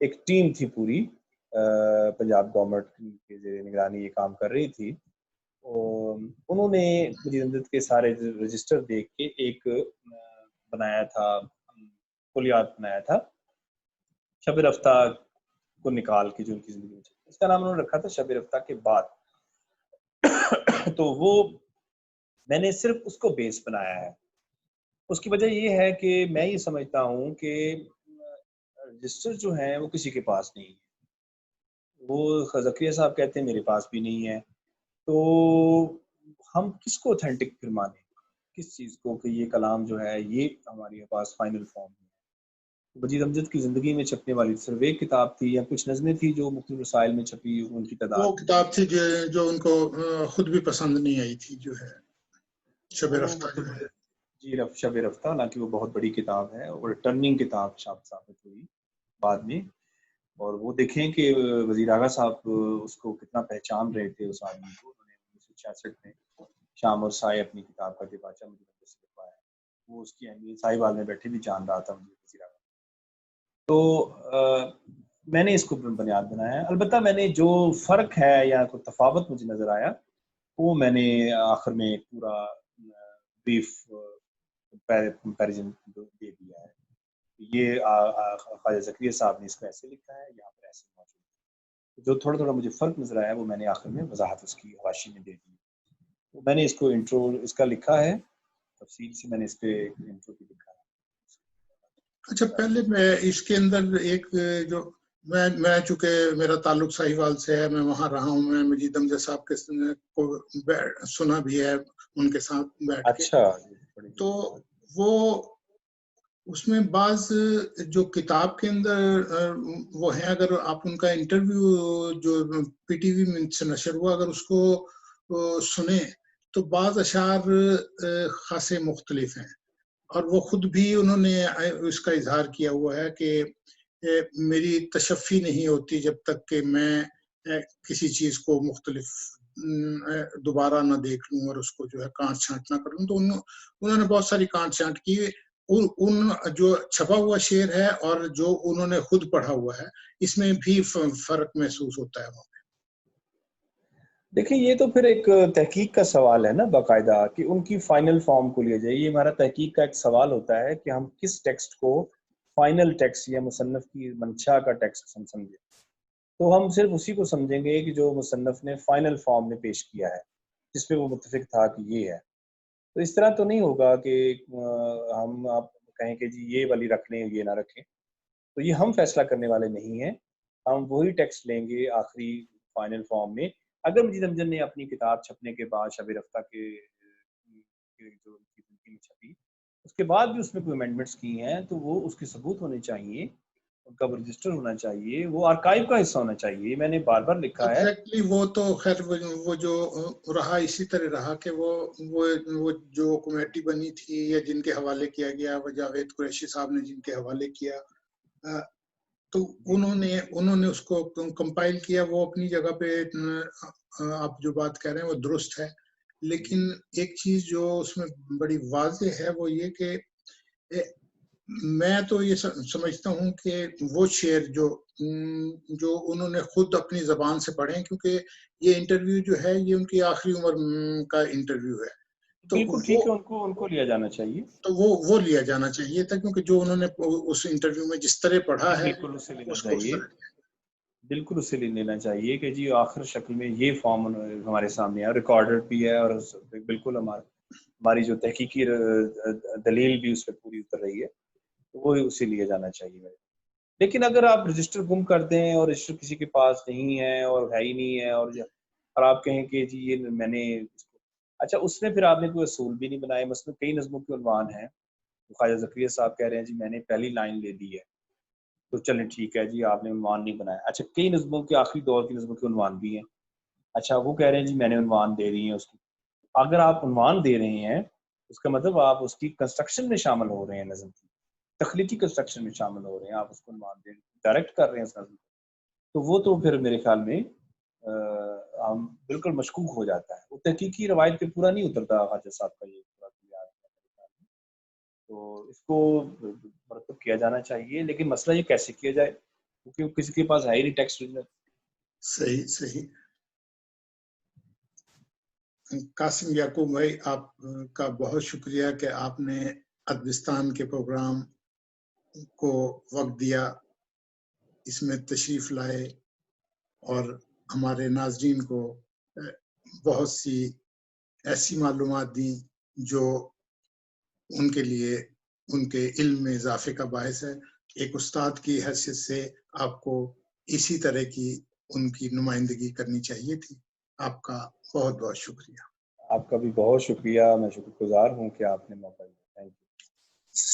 ایک ٹیم تھی پوری پنجاب گورنمنٹ کے زیر نگرانی یہ کام کر رہی تھی، انہوں نے مجید امجد کے سارے رجسٹر دیکھ کے ایک بنایا تھا، کلیات بنایا تھا شب رفتہ کو نکال کے جو ان کی زندگی میں چلی، اس کا نام انہوں نے رکھا تھا شب رفتہ کے بعد۔ تو وہ میں نے صرف اس کو بیس بنایا ہے۔ اس کی وجہ یہ ہے کہ میں یہ سمجھتا ہوں کہ رجسٹر جو ہیں وہ کسی کے پاس نہیں ہے، وہ زکریا صاحب کہتے ہیں میرے پاس بھی نہیں ہے، تو ہم کس کو اوتھینٹک پھر مانیں، کس چیز کو کہ یہ کلام جو ہے یہ ہمارے پاس فائنل فارم ہے۔ مجید امجد کی زندگی میں چھپنے والی صرف ایک کتاب تھی یا کچھ نظمیں تھی جو مختلف رسائل میں چھپی، ان کی تعداد وہ کتاب تھی جو ان کو خود بھی پسند نہیں آئی تھی، جو ہے شب رفتہ جو ہے جی شب رفتہ، حالانکہ وہ بہت بڑی کتاب ہے اور ٹرننگ کتاب ثابت ہوئی بعد میں، اور وہ دیکھیں کہ وزیر اعلیٰ صاحب اس کو کتنا پہچان رہے تھے اس آدمی کو، انہوں نے 1966 میں شام اور سائے اپنی کتاب کا دیباچہ مجھے سے لکھوایا، وہ اس کی اہمیت سائے بال میں بیٹھے بھی جان رہا تھا مجھے وزیر اعلیٰ۔ تو میں نے اس کو بنیاد بنایا ہے۔ البتہ میں نے جو فرق ہے یا کوئی تفاوت مجھے نظر آیا وہ میں نے آخر میں پورا بریف کمپیریزن دے دیا ہے، یہ خواجہ زکریا صاحب نے اس کو ایسے لکھا ہے، یہاں پر ایسے موجود ہے، جو تھوڑا تھوڑا مجھے فرق نظر آیا وہ میں نے آخر میں وضاحت اس کی حواشی میں دے دی۔ میں نے اس کو انٹرو اس کا لکھا ہے، تفصیل سے میں نے اس پہ انٹرو بھی لکھا ہے۔ اچھا، پہلے میں اس کے اندر ایک جو میں چونکہ میرا تعلق ساہیوال سے ہے، میں وہاں رہا ہوں، میں مجید امجد صاحب کے کو سنا بھی ہے ان کے ساتھ بیٹھ کے، اچھا، تو وہ اس میں بعض جو کتاب کے اندر وہ ہیں، اگر آپ ان کا انٹرویو جو پی ٹی وی میں سے نشر ہوا اگر اس کو سنیں تو بعض اشعار خاصے مختلف ہیں، اور وہ خود بھی انہوں نے اس کا اظہار کیا ہوا ہے کہ میری تشفی نہیں ہوتی جب تک کہ میں کسی چیز کو مختلف دوبارہ نہ دیکھ لوں اور اس کو جو ہے کانٹ چھانٹ نہ کروں۔ تو انہوں نے بہت ساری کانٹ چھانٹ کی، ان جو چھپا ہوا شعر ہے اور جو انہوں نے خود پڑھا ہوا ہے اس میں بھی فرق محسوس ہوتا ہے۔ دیکھیں یہ تو پھر ایک تحقیق کا سوال ہے نا باقاعدہ کہ ان کی فائنل فارم کو لیا جائے، یہ ہمارا تحقیق کا ایک سوال ہوتا ہے کہ ہم کس ٹیکسٹ کو فائنل ٹیکسٹ یا مصنف کی منشا کا ٹیکسٹ ہم سمجھیں، تو ہم صرف اسی کو سمجھیں گے کہ جو مصنف نے فائنل فارم میں پیش کیا ہے جس پہ وہ متفق تھا کہ یہ ہے۔ تو اس طرح تو نہیں ہوگا کہ ہم آپ کہیں کہ جی یہ والی رکھ لیں یہ نہ رکھیں، تو یہ ہم فیصلہ کرنے والے نہیں ہیں، ہم وہی ٹیکسٹ لیں گے آخری فائنل فارم میں۔ اگر مجید امجد نے اپنی کتاب چھپنے کے بعد شب رفتہ کے جو زندگی میں چھپی اس کے بعد بھی اس میں کوئی امینڈمنٹس کی ہیں تو وہ اس کے ثبوت ہونے چاہیے، ان کا رجسٹر ہونا چاہیے، وہ آرکائیو کا حصہ ہونا چاہیے۔ میں نے بار بار لکھا ہے ایگزیکٹلی، وہ تو خیر وہ جو رہا اسی طرح رہا کہ وہ جو کمیٹی بنی تھی یا جن کے حوالے کیا گیا، وہ جاوید قریشی صاحب نے جن کے حوالے کیا، تو انہوں نے اس کو کمپائل کیا، وہ اپنی جگہ پہ آپ جو بات کہہ رہے ہیں وہ درست ہے، لیکن ایک چیز جو اس میں بڑی واضح ہے وہ یہ کہ میں تو یہ سمجھتا ہوں کہ وہ شعر جو انہوں نے خود اپنی زبان سے پڑھے، کیونکہ یہ انٹرویو جو ہے یہ ان کی آخری عمر کا انٹرویو ہے، تو بالکل ٹھیک ہے، ان کو لیا جانا چاہیے، تو وہ لیا جانا چاہیے تھا، کیونکہ جو انہوں نے اس انٹرویو میں جس طرح پڑھا ہے بالکل اسے لینا اس کو اس چاہیے، طرح لیا۔ بالکل اسے لینا چاہیے کہ جی آخر شکل میں یہ فارم ہمارے سامنے ہے، ریکارڈڈ بھی ہے، اور بالکل ہماری جو تحقیقی دلیل بھی اس پہ پوری اتر رہی ہے، وہ اسے لیا جانا چاہیے۔ لیکن اگر آپ رجسٹر گم کر دیں اور رجسٹر کسی کے پاس نہیں ہے اور ہے ہی نہیں ہے، اور آپ کہیں کہ جی یہ میں نے اچھا اس میں پھر آپ نے کوئی اصول بھی نہیں بنائے، مثلا کئی نظموں کے عنوان ہیں، خواجہ زکریا صاحب کہہ رہے ہیں جی میں نے پہلی لائن لے دی ہے، تو چلیں ٹھیک ہے جی آپ نے عنوان نہیں بنایا۔ اچھا کئی نظموں کے آخری دور کی نظموں کے عنوان بھی ہیں، اچھا وہ کہہ رہے ہیں جی میں نے عنوان دے دی ہیں اس کی۔ اگر آپ عنوان دے رہے ہیں اس کا مطلب آپ اس کی کنسٹرکشن میں شامل ہو رہے ہیں، نظم کی تخلیقی کنسٹرکشن میں شامل ہو رہے ہیں، آپ اس کو ڈائریکٹ کر رہے ہیں اس نظم کو، تو وہ تو پھر میرے خیال میں ہم بالکل مشکوک ہو جاتا ہے، وہ تحقیقی روایت پہ پورا نہیں اترتا خواجہ صاحب کا یہ پورا کلیات ہے میرے خیال میں. تو اس کو مرتب کیا جانا چاہیے، لیکن مسئلہ یہ کیسے کیا جائے، کیونکہ کسی کے پاس ہے ہی نہیں ٹیکسٹ. صحیح صحیح. قاسم یعقوب بھائی، آپ کا بہت شکریہ کہ آپ نے ادبستان کے پروگرام کو وقت دیا، اس میں تشریف لائے اور ہمارے ناظرین کو بہت سی ایسی معلومات دیں جو ان کے لیے ان کے علم میں اضافے کا باعث ہے. ایک استاد کی حیثیت سے آپ کو اسی طرح کی ان کی نمائندگی کرنی چاہیے تھی. آپ کا بہت بہت شکریہ. آپ کا بھی بہت شکریہ، میں شکر گزار ہوں کہ آپ نے موقع دیا.